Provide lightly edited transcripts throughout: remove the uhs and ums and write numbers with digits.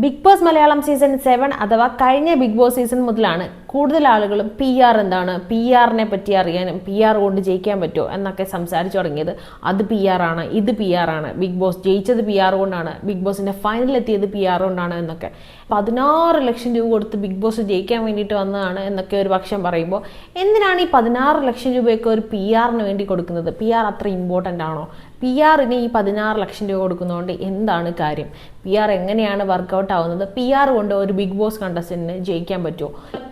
Big boss Malayalam season 7 അഥവാ കഴിഞ്ഞ big boss season മുതലാണ് കൂടുതൽ ആളുകളും PR എന്താണ്, PRനെ പറ്റി അറിയാനും PR കൊണ്ട് ജയിക്കാൻ പറ്റുമോ എന്നൊക്കെ സംസാരിച്ചു തുടങ്ങിയത്. അത് PR ആണ്, ഇത് PR ആണ്, ബിഗ് ബോസ് ജയിച്ചത് PR കൊണ്ടാണ്, ബിഗ് ബോസിന്റെ ഫൈനൽ എത്തിയത് PR കൊണ്ടാണ് എന്നൊക്കെ. 16 ലക്ഷം രൂപ കൊടുത്ത് ബിഗ് ബോസ് ജയിക്കാൻ വേണ്ടിയിട്ട് വന്നതാണ് എന്നൊക്കെ ഒരു പക്ഷം പറയുമ്പോൾ, എന്തിനാണ് ഈ 16 ലക്ഷം രൂപയൊക്കെ ഒരു PRന് വേണ്ടി കൊടുക്കുന്നത്? PR അത്ര ഇമ്പോർട്ടൻ്റ് ആണോ? PRന് ഈ 16 ലക്ഷം രൂപ കൊടുക്കുന്നതുകൊണ്ട് എന്താണ് കാര്യം? PR എങ്ങനെയാണ് വർക്കൗട്ട് ആവുന്നത്? PR കൊണ്ട് ഒരു ബിഗ് ബോസ് കണ്ടസ്റ്റന്റിന് ജയിക്കാൻ പറ്റുമോ?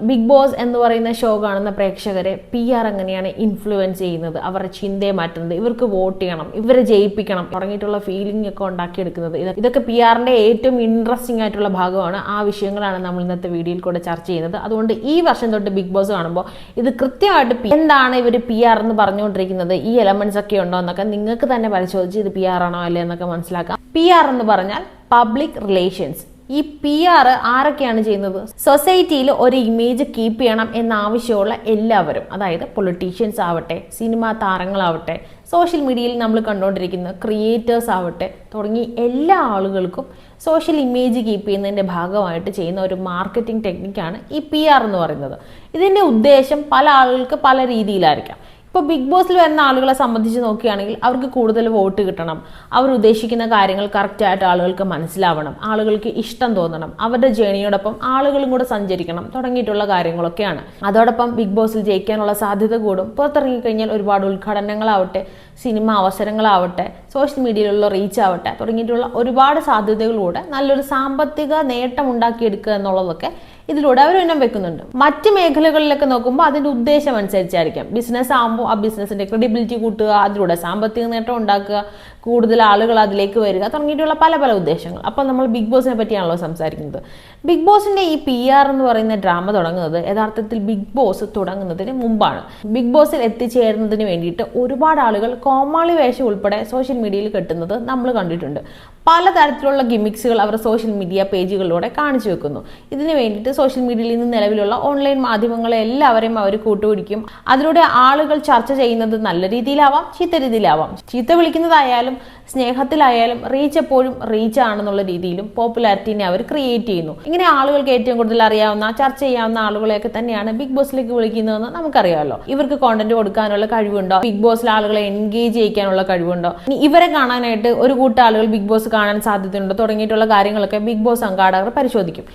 ബിഗ് ബോസ് എന്ന് പറയുന്ന ഷോ കാണുന്ന പ്രേക്ഷകരെ PR എങ്ങനെയാണ് ഇൻഫ്ലുവൻസ് ചെയ്യുന്നത്, അവരുടെ ചിന്തയെ മാറ്റുന്നത്, ഇവർക്ക് വോട്ട് ചെയ്യണം, ഇവരെ ജയിപ്പിക്കണം തുടങ്ങിയിട്ടുള്ള ഫീലിംഗ് ഒക്കെ ഉണ്ടാക്കിയെടുക്കുന്നത്? ഇതൊക്കെ PRന്റെ ഏറ്റവും ഇൻട്രസ്റ്റിംഗ് ആയിട്ടുള്ള ഭാഗമാണ്. ആ വിഷയങ്ങളാണ് നമ്മൾ ഇന്നത്തെ വീഡിയോയിൽ കൂടെ ചർച്ച ചെയ്യുന്നത്. അതുകൊണ്ട് ഈ വർഷം തൊട്ട് ബിഗ് ബോസ് കാണുമ്പോൾ ഇത് കൃത്യമായിട്ട് എന്താണ് ഇവർ PR എന്ന് പറഞ്ഞുകൊണ്ടിരിക്കുന്നത്, ഈ എലമെന്റ്സ് ഒക്കെ ഉണ്ടോ എന്നൊക്കെ നിങ്ങൾക്ക് തന്നെ പരിശോധിച്ച് ഇത് PR ആണോ അല്ലേ എന്നൊക്കെ മനസ്സിലാക്കാം. PR എന്ന് പറഞ്ഞാൽ പബ്ലിക് റിലേഷൻസ്. ഈ PR ആരൊക്കെയാണ് ചെയ്യുന്നത്? സൊസൈറ്റിയിൽ ഒരു ഇമേജ് കീപ്പ് ചെയ്യണം എന്നാവശ്യമുള്ള എല്ലാവരും, അതായത് പൊളിറ്റീഷ്യൻസ് ആവട്ടെ, സിനിമാ താരങ്ങളാവട്ടെ, സോഷ്യൽ മീഡിയയിൽ നമ്മൾ കണ്ടുകൊണ്ടിരിക്കുന്ന ക്രിയേറ്റേഴ്സ് ആവട്ടെ, തുടങ്ങി എല്ലാ ആളുകൾക്കും സോഷ്യൽ ഇമേജ് കീപ്പ് ചെയ്യുന്നതിൻ്റെ ഭാഗമായിട്ട് ചെയ്യുന്ന ഒരു മാർക്കറ്റിംഗ് ടെക്നിക്കാണ് ഈ PR എന്ന് പറയുന്നത്. ഇതിൻ്റെ ഉദ്ദേശം പല ആളുകൾക്ക് പല രീതിയിലായിരിക്കാം. ഇപ്പോൾ ബിഗ് ബോസിൽ വരുന്ന ആളുകളെ സംബന്ധിച്ച് നോക്കുകയാണെങ്കിൽ അവർക്ക് കൂടുതൽ വോട്ട് കിട്ടണം, അവർ ഉദ്ദേശിക്കുന്ന കാര്യങ്ങൾ കറക്റ്റായിട്ട് ആളുകൾക്ക് മനസ്സിലാവണം, ആളുകൾക്ക് ഇഷ്ടം തോന്നണം, അവരുടെ ജേണിയോടൊപ്പം ആളുകളും കൂടെ സഞ്ചരിക്കണം തുടങ്ങിയിട്ടുള്ള കാര്യങ്ങളൊക്കെയാണ്. അതോടൊപ്പം ബിഗ് ബോസിൽ ജയിക്കാനുള്ള സാധ്യത കൂടും. പുറത്തിറങ്ങിക്കഴിഞ്ഞാൽ ഒരുപാട് ഉദ്ഘാടനങ്ങളാവട്ടെ, സിനിമ അവസരങ്ങളാവട്ടെ, സോഷ്യൽ മീഡിയയിലുള്ള റീച്ച് ആവട്ടെ തുടങ്ങിയിട്ടുള്ള ഒരുപാട് സാധ്യതകളിലൂടെ നല്ലൊരു സാമ്പത്തിക നേട്ടം ഉണ്ടാക്കിയെടുക്കുക എന്നുള്ളതൊക്കെ ഇതിലൂടെ അവർ ഉന്നം വെക്കുന്നുണ്ട്. മറ്റ് മേഖലകളിലൊക്കെ നോക്കുമ്പോൾ അതിൻ്റെ ഉദ്ദേശം അനുസരിച്ചായിരിക്കാം. ബിസിനസ് ആകുമ്പോൾ ആ ബിസിനസിന്റെ ക്രെഡിബിലിറ്റി കൂട്ടുക, അതിലൂടെ സാമ്പത്തിക നേട്ടം ഉണ്ടാക്കുക, കൂടുതൽ ആളുകൾ അതിലേക്ക് വരിക തുടങ്ങിയിട്ടുള്ള പല പല ഉദ്ദേശങ്ങൾ. അപ്പോൾ നമ്മൾ ബിഗ് ബോസിനെ പറ്റിയാണല്ലോ സംസാരിക്കുന്നത്. ബിഗ് ബോസിന്റെ ഈ PR എന്ന് പറയുന്ന ഡ്രാമ തുടങ്ങുന്നത് യഥാർത്ഥത്തിൽ ബിഗ് ബോസ് തുടങ്ങുന്നതിന് മുമ്പാണ്. ബിഗ് ബോസിൽ എത്തിച്ചേരുന്നതിന് വേണ്ടിയിട്ട് ഒരുപാട് ആളുകൾ കോമാളി വേഷം ഉൾപ്പെടെ സോഷ്യൽ മീഡിയയിൽ കെട്ടുന്നത് നമ്മൾ കണ്ടിട്ടുണ്ട്. പലതരത്തിലുള്ള ഗിമിക്സുകൾ അവർ സോഷ്യൽ മീഡിയ പേജുകളിലൂടെ കാണിച്ചു വെക്കുന്നു. ഇതിനു വേണ്ടിയിട്ട് സോഷ്യൽ മീഡിയയിൽ നിന്ന് നിലവിലുള്ള ഓൺലൈൻ മാധ്യമങ്ങളെ എല്ലാവരെയും അവർ കൂട്ടുപിടിക്കും. അതിലൂടെ ആളുകൾ ചർച്ച ചെയ്യുന്നത് നല്ല രീതിയിലാവാം, ചീത്ത രീതിയിലാവാം. ചീത്ത വിളിക്കുന്നതായാലും സ്നേഹത്തിലായാലും റീച്ച് എപ്പോഴും റീച്ച് ആണെന്നുള്ള രീതിയിലും പോപ്പുലാരിറ്റിനെ അവർ ക്രിയേറ്റ് ചെയ്യുന്നു. ഇങ്ങനെ ആളുകൾക്ക് ഏറ്റവും കൂടുതൽ അറിയാവുന്ന, ചർച്ച ചെയ്യാവുന്ന ആളുകളെയൊക്കെ തന്നെയാണ് ബിഗ് ബോസിലേക്ക് വിളിക്കുന്നതെന്ന് നമുക്കറിയാമല്ലോ. ഇവർക്ക് കോണ്ടന്റ് കൊടുക്കാനുള്ള കഴിവുണ്ടോ? ബിഗ് ബോസിലെ ആളുകളെ എൻഗേജ് ചെയ്യിക്കാനുള്ള കഴിവുണ്ടോ? ഇനി ഇവരെ കാണാനായിട്ട് ഒരു കൂട്ടം ആളുകൾ ബിഗ് ബോസ് കാണാൻ സാധ്യതയുണ്ടോ തുടങ്ങിയിട്ടുള്ള കാര്യങ്ങളൊക്കെ ബിഗ് ബോസ് സംഘാടകർ പരിശോധിക്കും.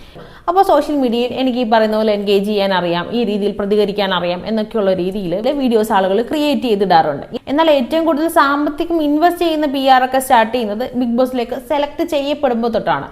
അപ്പോൾ സോഷ്യൽ മീഡിയയിൽ എനിക്ക് ഈ പറയുന്ന പോലെ എൻഗേജ് ചെയ്യാൻ അറിയാം, ഈ രീതിയിൽ പ്രതികരിക്കാൻ അറിയാം എന്നൊക്കെയുള്ള രീതിയിൽ വീഡിയോസ് ആളുകൾ ക്രിയേറ്റ് ചെയ്തിടാറുണ്ട്. എന്നാൽ ഏറ്റവും കൂടുതൽ സാമ്പത്തികം ഇൻവെസ്റ്റ് ചെയ്യുന്ന PR ഒക്കെ സ്റ്റാർട്ട് ചെയ്യുന്നത് ബിഗ് ബോസിലേക്ക് സെലക്ട് ചെയ്യപ്പെടുമ്പോൾ തൊട്ടാണ്.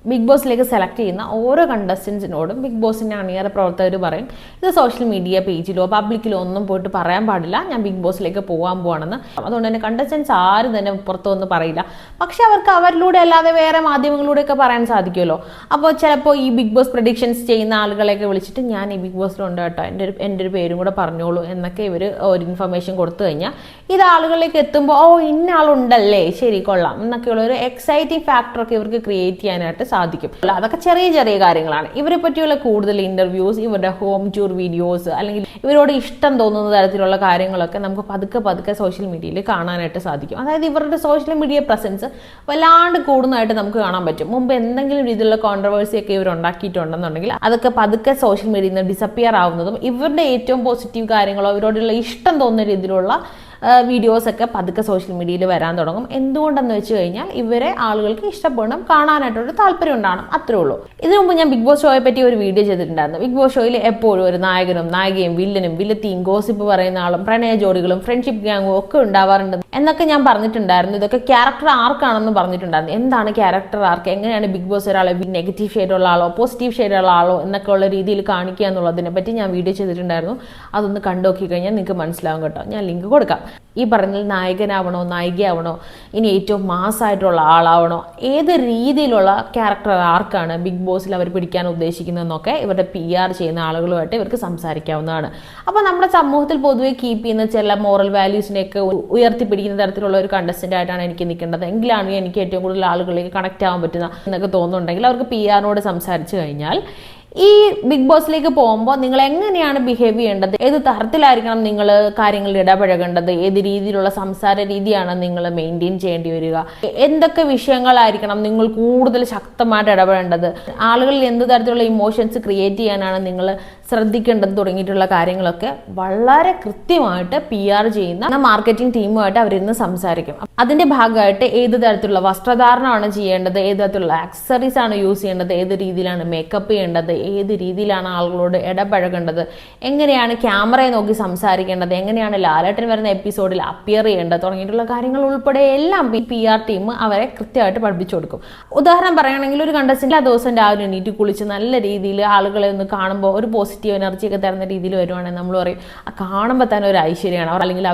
ബിഗ് ബോസിലേക്ക് സെലക്ട് ചെയ്യുന്ന ഓരോ കണ്ടസ്റ്റൻസിനോടും ബിഗ് ബോസിന്റെ അണിയറ പ്രവർത്തകർ പറയും, ഇത് സോഷ്യൽ മീഡിയ പേജിലോ പബ്ലിക്കിലോ ഒന്നും പോയിട്ട് പറയാൻ പാടില്ല, ഞാൻ ബിഗ് ബോസിലേക്ക് പോകാൻ പോവാണെന്ന്. അതുകൊണ്ട് തന്നെ കണ്ടസ്റ്റൻസ് ആരും തന്നെ പുറത്തൊന്നും പറയില്ല. പക്ഷെ അവർക്ക് അവരിലൂടെ അല്ലാതെ വേറെ മാധ്യമങ്ങളിലൂടെയൊക്കെ പറയാൻ സാധിക്കുമല്ലോ. അപ്പോൾ ചിലപ്പോൾ ഈ ബിഗ് ബോസ് പ്രഡിക്ഷൻസ് ചെയ്യുന്ന ആളുകളെയൊക്കെ വിളിച്ചിട്ട് ഞാൻ ഈ ബിഗ് ബോസിലുണ്ട് കേട്ടോ, എൻ്റെ ഒരു പേരും കൂടെ പറഞ്ഞോളൂ എന്നൊക്കെ ഇവർ ഒരു ഇൻഫർമേഷൻ കൊടുത്തു കഴിഞ്ഞാൽ ഇത് ആളുകളിലേക്ക് എത്തുമ്പോൾ ഇന്ന ആളുണ്ടല്ലേ, ശരി കൊള്ളാം എന്നൊക്കെയുള്ള ഒരു എക്സൈറ്റിംഗ് ഫാക്ടറൊക്കെ ഇവർക്ക് ക്രിയേറ്റ് ചെയ്യാനായിട്ട് സാധിക്കും. അതൊക്കെ ചെറിയ ചെറിയ കാര്യങ്ങളാണ്. ഇവരെ പറ്റിയുള്ള കൂടുതൽ ഇന്റർവ്യൂസ്, ഇവരുടെ ഹോം ടൂർ വീഡിയോസ്, അല്ലെങ്കിൽ ഇവരോട് ഇഷ്ടം തോന്നുന്ന തരത്തിലുള്ള കാര്യങ്ങളൊക്കെ നമുക്ക് പതുക്കെ പതുക്കെ സോഷ്യൽ മീഡിയയിൽ കാണാനായിട്ട് സാധിക്കും. അതായത് ഇവരുടെ സോഷ്യൽ മീഡിയ പ്രസൻസ് വല്ലാണ്ട് കൂടുന്നതായിട്ട് നമുക്ക് കാണാൻ പറ്റും. മുമ്പ് എന്തെങ്കിലും രീതിയിലുള്ള കോൺട്രവേഴ്സി ഒക്കെ ഇവർ ഉണ്ടാക്കിയിട്ടുണ്ടെന്നുണ്ടെങ്കിൽ അതൊക്കെ പതുക്കെ സോഷ്യൽ മീഡിയയിൽ നിന്ന് ഡിസപ്പിയർ ആവുന്നതും ഇവരുടെ ഏറ്റവും പോസിറ്റീവ് കാര്യങ്ങളോ ഇവരോടുള്ള ഇഷ്ടം തോന്നുന്ന രീതിയിലുള്ള വീഡിയോസ് ഒക്കെ പതുക്കെ സോഷ്യൽ മീഡിയയിൽ വരാൻ തുടങ്ങും. എന്തുകൊണ്ടെന്ന് വെച്ച് കഴിഞ്ഞാൽ ഇവരെ ആളുകൾക്ക് ഇഷ്ടപ്പെടണം, കാണാനായിട്ടൊരു താല്പര്യം ഉണ്ടാകണം, അത്രേ ഉള്ളൂ. ഇതിനു മുമ്പ് ഞാൻ ബിഗ് ബോസ് ഷോയെ പറ്റി ഒരു വീഡിയോ ചെയ്തിട്ടുണ്ടായിരുന്നു. ബിഗ് ബോസ് ഷോയിൽ എപ്പോഴും ഒരു നായകനും നായികയും വില്ലനും വില്ലത്തിയും ഗോസിപ്പ് പറയുന്ന ആളും പ്രണയ ജോഡികളും ഫ്രണ്ട്ഷിപ്പ് ഗ്യാങ്ങും ഒക്കെ ഉണ്ടാവാറുണ്ട് എന്നൊക്കെ ഞാൻ പറഞ്ഞിട്ടുണ്ടായിരുന്നു. ഇതൊക്കെ ക്യാരക്ടർ ആർക്കാണെന്ന് പറഞ്ഞിട്ടുണ്ടായിരുന്നു. എന്താണ് ക്യാരക്ടർ ആർക്ക്, എങ്ങനെയാണ് ബിഗ് ബോസ് ഒരാളെ നെഗറ്റീവ് ഷെയ്ഡുള്ള ആളോ പോസിറ്റീവ് ഷെയ്ഡുള്ള ആളോ എന്നൊക്കെ ഉള്ള രീതിയിൽ കാണിക്കുക എന്നുള്ളതിനെ പറ്റി ഞാൻ വീഡിയോ ചെയ്തിട്ടുണ്ടായിരുന്നു. അതൊന്ന് കണ്ടുനോക്കി കഴിഞ്ഞാൽ നിങ്ങൾക്ക് മനസ്സിലാവും കേട്ടോ. ഞാൻ ലിങ്ക് കൊടുക്കാം. ഈ പറഞ്ഞാൽ നായകനാവണോ നായികയാവണോ, ഇനി ഏറ്റവും മാസ്സായിട്ടുള്ള ആളാവണോ, ഏത് രീതിയിലുള്ള ക്യാരക്ടർ ആർക്കാണ് ബിഗ് ബോസിൽ അവർ പിടിക്കാൻ ഉദ്ദേശിക്കുന്നതെന്നൊക്കെ ഇവരുടെ PR ചെയ്യുന്ന ആളുകളുമായിട്ട് ഇവർക്ക് സംസാരിക്കാവുന്നതാണ്. അപ്പോൾ നമ്മുടെ സമൂഹത്തിൽ പൊതുവെ കീപ്പ് ചെയ്യുന്ന ചില മോറൽ വാല്യൂസിനെയൊക്കെ ഉയർത്തിപ്പിടിക്കുന്ന തരത്തിലുള്ള ഒരു കണ്ടസ്റ്റന്റ് ആയിട്ടാണ് എനിക്ക് നിൽക്കേണ്ടത്, എങ്കിലാണ് എനിക്ക് ഏറ്റവും കൂടുതൽ ആളുകളിലേക്ക് കണക്ട് ആവാൻ പറ്റുന്ന എന്നൊക്കെ തോന്നുന്നുണ്ടെങ്കിൽ അവർക്ക് PR സംസാരിച്ചു കഴിഞ്ഞാൽ ഈ ബിഗ് ബോസിലേക്ക് പോകുമ്പോൾ നിങ്ങൾ എങ്ങനെയാണ് ബിഹേവ് ചെയ്യേണ്ടത്, ഏത് തരത്തിലായിരിക്കണം നിങ്ങൾ കാര്യങ്ങളിൽ ഇടപഴകേണ്ടത്, ഏത് രീതിയിലുള്ള സംസാര രീതിയാണ് നിങ്ങൾ മെയിൻറ്റെയിൻ ചെയ്യേണ്ടി വരിക, എന്തൊക്കെ വിഷയങ്ങളായിരിക്കണം നിങ്ങൾ കൂടുതൽ ശക്തമായിട്ട് ഇടപെടേണ്ടത്, ആളുകളിൽ എന്ത് തരത്തിലുള്ള ഇമോഷൻസ് ക്രിയേറ്റ് ചെയ്യാനാണ് നിങ്ങൾ ശ്രദ്ധിക്കേണ്ടത് തുടങ്ങിയിട്ടുള്ള കാര്യങ്ങളൊക്കെ വളരെ കൃത്യമായിട്ട് PR ചെയ്യുന്ന മാർക്കറ്റിംഗ് ടീമുമായിട്ട് അവരിന്ന് സംസാരിക്കും. അതിന്റെ ഭാഗമായിട്ട് ഏത് തരത്തിലുള്ള വസ്ത്രധാരണമാണ് ചെയ്യേണ്ടത്, ഏത് തരത്തിലുള്ള ആക്സസറീസ് ആണ് യൂസ് ചെയ്യേണ്ടത്, ഏത് രീതിയിലാണ് മേക്കപ്പ് ചെയ്യേണ്ടത്, ഏത് രീതിയിലാണ് ആളുകളോട് ഇടപഴകേണ്ടത്, എങ്ങനെയാണ് ക്യാമറയെ നോക്കി സംസാരിക്കേണ്ടത്, എങ്ങനെയാണ് ലാലേട്ടൻ വരുന്ന എപ്പിസോഡിൽ അപ്പിയർ ചെയ്യേണ്ടത് തുടങ്ങിയിട്ടുള്ള കാര്യങ്ങൾ ഉൾപ്പെടെ എല്ലാം PR ടീം അവരെ കൃത്യമായിട്ട് പഠിപ്പിച്ചു കൊടുക്കും. ഉദാഹരണം പറയുകയാണെങ്കിൽ ഒരു കണ്ടസ്റ്റന്റ് ആ ദിവസം രാവിലെ എണീറ്റ് കുളിച്ച് നല്ല രീതിയിൽ ആളുകളെ ഒന്ന് കാണുമ്പോൾ ഒരു പോസിറ്റീവ് എനർജി ഒക്കെ തരുന്ന രീതിയിൽ വരുവാണെങ്കിൽ നമ്മൾ പറയും കാണുമ്പോൾ തന്നെ ഒരു ഐശ്വര്യമാണ്. അല്ലെങ്കിൽ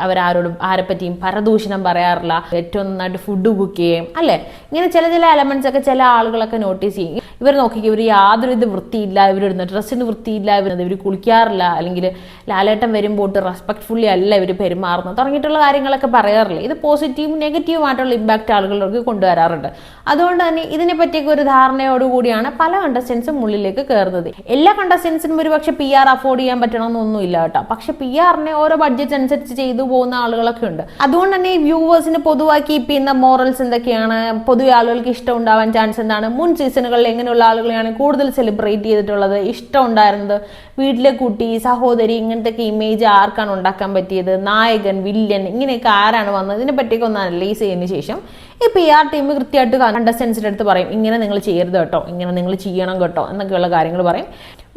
അവരാരോടും ആരെപ്പറ്റിയും പരദൂഷണം പറയാറില്ല, ഏറ്റവും നന്നായിട്ട് ഫുഡ് കുക്ക് ചെയ്യും അല്ലേ. ഇങ്ങനെ ചില എലമെന്റ്സ് ഒക്കെ ചില ആളുകളൊക്കെ നോട്ടീസ് ചെയ്യും. ഇവർ നോക്കിക്കുക, ഇവർ യാതൊരു ഇത് വൃത്തിയില്ല, ഇവരിടുന്ന ഡ്രസ്സിന് വൃത്തിയില്ല, ഇവർ കുളിക്കാറില്ല, അല്ലെങ്കിൽ ലാലേട്ടൻ വരുമ്പോൾ റെസ്പെക്ട്ഫുള്ളി അല്ല ഇവർ പെരുമാറുന്നത് തുടങ്ങിയിട്ടുള്ള കാര്യങ്ങളൊക്കെ പറയാറില്ല. ഇത് പോസിറ്റീവും നെഗറ്റീവുമായിട്ടുള്ള ഇമ്പാക്റ്റ് ആളുകളിലേക്ക് കൊണ്ടുവരാറുണ്ട്. അതുകൊണ്ട് തന്നെ ഇതിനെ പറ്റിയൊക്കെ ഒരു ധാരണയോടുകൂടിയാണ് പല കണ്ടസ്റ്റൻസും ഉള്ളിലേക്ക് കയറുന്നത്. എല്ലാ കണ്ടസ്റ്റൻസിനും ഒരു പക്ഷെ PR അഫോർഡ് ചെയ്യാൻ പറ്റണമെന്നൊന്നുമില്ല കേട്ടോ. പക്ഷെ PRനെ ഓരോ ബഡ്ജറ്റ് അനുസരിച്ച് ചെയ്തു പോകുന്ന ആളുകളൊക്കെ ഉണ്ട്. അതുകൊണ്ട് തന്നെ ഈ വ്യൂവേഴ്സിന് പൊതുവായി കീപ്പ് ചെയ്യുന്ന മോറൽസ് എന്തൊക്കെയാണ്, പൊതുവെ ആളുകൾക്ക് ഇഷ്ടം ഉണ്ടാവാൻ ചാൻസ് എന്താണ്, മുൻ സീസണുകളിൽ എങ്ങനെയുള്ള ആളുകളെയാണ് കൂടുതൽ സെലിബ്രേറ്റ് ചെയ്തിട്ടുള്ളത്, ഇഷ്ടം ഉണ്ടായിരുന്നത്, വീട്ടിലെ കുട്ടി, സഹോദരി, ഇങ്ങനത്തെ ഇമേജ് ആർക്കാണ് ഉണ്ടാക്കാൻ പറ്റിയത്, നായകൻ, വില്ലൻ, ഇങ്ങനെയൊക്കെ ആരാണ് വന്നത്, ഇതിനെ പറ്റിയൊക്കെ ഒന്ന് അനലൈസ് ചെയ്തതിന് ശേഷം ഈ PR ടീം കൃത്യമായിട്ട് കണ്ടസ്റ്റൻസിൻ്റെ അടുത്ത് പറയും, ഇങ്ങനെ നിങ്ങൾ ചെയ്യരുത് കേട്ടോ, ഇങ്ങനെ നിങ്ങൾ ചെയ്യണം കേട്ടോ എന്നൊക്കെയുള്ള കാര്യങ്ങൾ പറയും.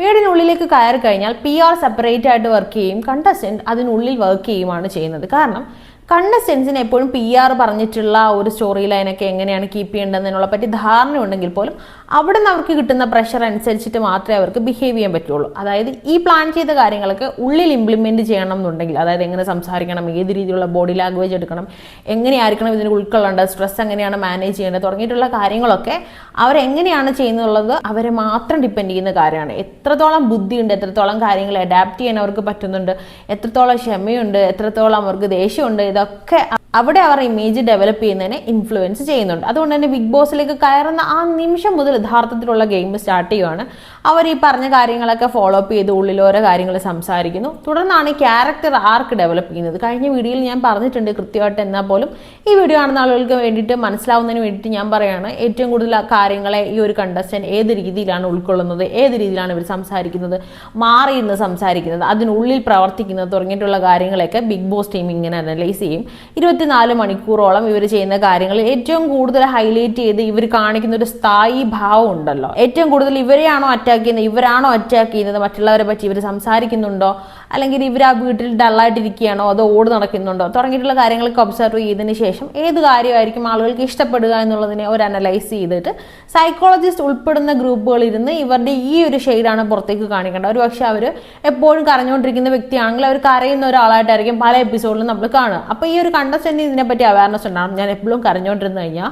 വീടിനുള്ളിലേക്ക് കയറി കഴിഞ്ഞാൽ PR സെപ്പറേറ്റ് ആയിട്ട് വർക്ക് ചെയ്യും, കണ്ടസ്റ്റന്റ് അതിനുള്ളിൽ വർക്ക് ചെയ്യുകയാണ് ചെയ്യുന്നത്. കാരണം കണ്ടസ്റ്റൻസിന് എപ്പോഴും PR പറഞ്ഞിട്ടുള്ള ഒരു സ്റ്റോറി ലൈനൊക്കെ എങ്ങനെയാണ് കീപ്പ് ചെയ്യേണ്ടതെന്നുള്ള പറ്റി ധാരണ ഉണ്ടെങ്കിൽ പോലും അവിടെ നിന്ന് അവർക്ക് കിട്ടുന്ന പ്രഷർ അനുസരിച്ചിട്ട് മാത്രമേ അവർക്ക് ബിഹേവ് ചെയ്യാൻ പറ്റുള്ളൂ. അതായത് ഈ പ്ലാൻ ചെയ്ത കാര്യങ്ങളൊക്കെ ഉള്ളിൽ ഇംപ്ലിമെൻറ്റ് ചെയ്യണം എന്നുണ്ടെങ്കിൽ, അതായത് എങ്ങനെ സംസാരിക്കണം, ഏത് രീതിയിലുള്ള ബോഡി ലാംഗ്വേജ് എടുക്കണം, എങ്ങനെയായിരിക്കണം ഇതിന് ഉൾക്കൊള്ളേണ്ടത്, സ്ട്രെസ് എങ്ങനെയാണ് മാനേജ് ചെയ്യേണ്ടത് തുടങ്ങിയിട്ടുള്ള കാര്യങ്ങളൊക്കെ അവരെങ്ങനെയാണ് ചെയ്യുന്നുള്ളത് അവരെ മാത്രം ഡിപ്പെൻഡ് ചെയ്യുന്ന കാര്യമാണ്. എത്രത്തോളം ബുദ്ധിയുണ്ട്, എത്രത്തോളം കാര്യങ്ങൾ അഡാപ്റ്റ് ചെയ്യാൻ അവർക്ക് പറ്റുന്നുണ്ട്, എത്രത്തോളം ക്ഷമയുണ്ട്, എത്രത്തോളം അവർക്ക് ദേഷ്യമുണ്ട്, ഇതൊക്കെ അവിടെ അവർ ഇമേജ് ഡെവലപ്പ് ചെയ്യുന്നതിനെ ഇൻഫ്ലുവൻസ് ചെയ്യുന്നുണ്ട്. അതുകൊണ്ട് തന്നെ ബിഗ് ബോസിലേക്ക് കയറുന്ന ആ നിമിഷം മുതൽ യഥാർത്ഥത്തിലുള്ള ഗെയിം സ്റ്റാർട്ട് ചെയ്യുവാണ്. അവർ ഈ പറഞ്ഞ കാര്യങ്ങളൊക്കെ ഫോളോ അപ്പ് ചെയ്ത് ഉള്ളിൽ ഓരോ കാര്യങ്ങൾ സംസാരിക്കുന്നു. തുടർന്നാണ് ഈ ക്യാരക്ടർ ആർക്ക് ഡെവലപ്പ് ചെയ്യുന്നത്. കഴിഞ്ഞ വീഡിയോയിൽ ഞാൻ പറഞ്ഞിട്ടുണ്ട് കൃത്യമായിട്ട്, എന്നാൽ പോലും ഈ വീഡിയോ കാണുന്ന ആളുകൾക്ക് വേണ്ടിയിട്ട് മനസ്സിലാവുന്നതിന് വേണ്ടിയിട്ട് ഞാൻ പറയുകയാണ്, ഏറ്റവും കൂടുതൽ കാര്യങ്ങളെ ഈ ഒരു കണ്ടസ്റ്റന്റ് ഏത് രീതിയിലാണ് ഉൾക്കൊള്ളുന്നത്, ഏത് രീതിയിലാണ് ഇവർ സംസാരിക്കുന്നത്, മാറിയിരുന്ന് സംസാരിക്കുന്നത്, അതിനുള്ളിൽ പ്രവർത്തിക്കുന്നത് തുടങ്ങിയിട്ടുള്ള കാര്യങ്ങളൊക്കെ ബിഗ് ബോസ് ടീം ഇങ്ങനെ അനലൈസ് ചെയ്യും. 24 മണിക്കൂറോളം ഇവർ ചെയ്യുന്ന കാര്യങ്ങൾ ഏറ്റവും കൂടുതൽ ഹൈലൈറ്റ് ചെയ്ത് ഇവർ കാണിക്കുന്ന ഒരു സ്ഥായി ഭാവം ഉണ്ടല്ലോ. ഏറ്റവും കൂടുതൽ ഇവരെയാണോ അറ്റാക്ക് ചെയ്യുന്നത്, ഇവരാണോ അറ്റാക്ക് ചെയ്യുന്നത്, മറ്റുള്ളവരെ പറ്റി ഇവർ സംസാരിക്കുന്നുണ്ടോ, അല്ലെങ്കിൽ ഇവർ ആ വീട്ടിൽ ഡള്ളായിട്ടിരിക്കുകയാണോ, അതോ ഓട് നടക്കുന്നുണ്ടോ തുടങ്ങിയിട്ടുള്ള കാര്യങ്ങളൊക്കെ ഒബ്സർവ് ചെയ്തതിന് ശേഷം ഏത് കാര്യമായിരിക്കും ആളുകൾക്ക് ഇഷ്ടപ്പെടുക എന്നുള്ളതിനെ ഒരു അനലൈസ് ചെയ്തിട്ട് സൈക്കോളജിസ്റ്റ് ഉൾപ്പെടുന്ന ഗ്രൂപ്പുകൾ ഇരുന്ന് ഇവരുടെ ഈ ഒരു ഷെയ്ഡാണ് പുറത്തേക്ക് കാണിക്കേണ്ടത്. ഒരു പക്ഷെ അവർ എപ്പോഴും കരഞ്ഞുകൊണ്ടിരിക്കുന്ന വ്യക്തിയാണെങ്കിൽ അവർ കരയുന്ന ഒരാളായിട്ടായിരിക്കും പല എപ്പിസോഡിലും നമ്മൾ കാണുക. അപ്പോൾ ഈ ഒരു കണ്ടസ്റ്റന്റ് ഇതിനെപ്പറ്റി അവയർനെസ് ഉണ്ടാകും. ഞാൻ എപ്പോഴും കരഞ്ഞുകൊണ്ടിരുന്നു കഴിഞ്ഞാൽ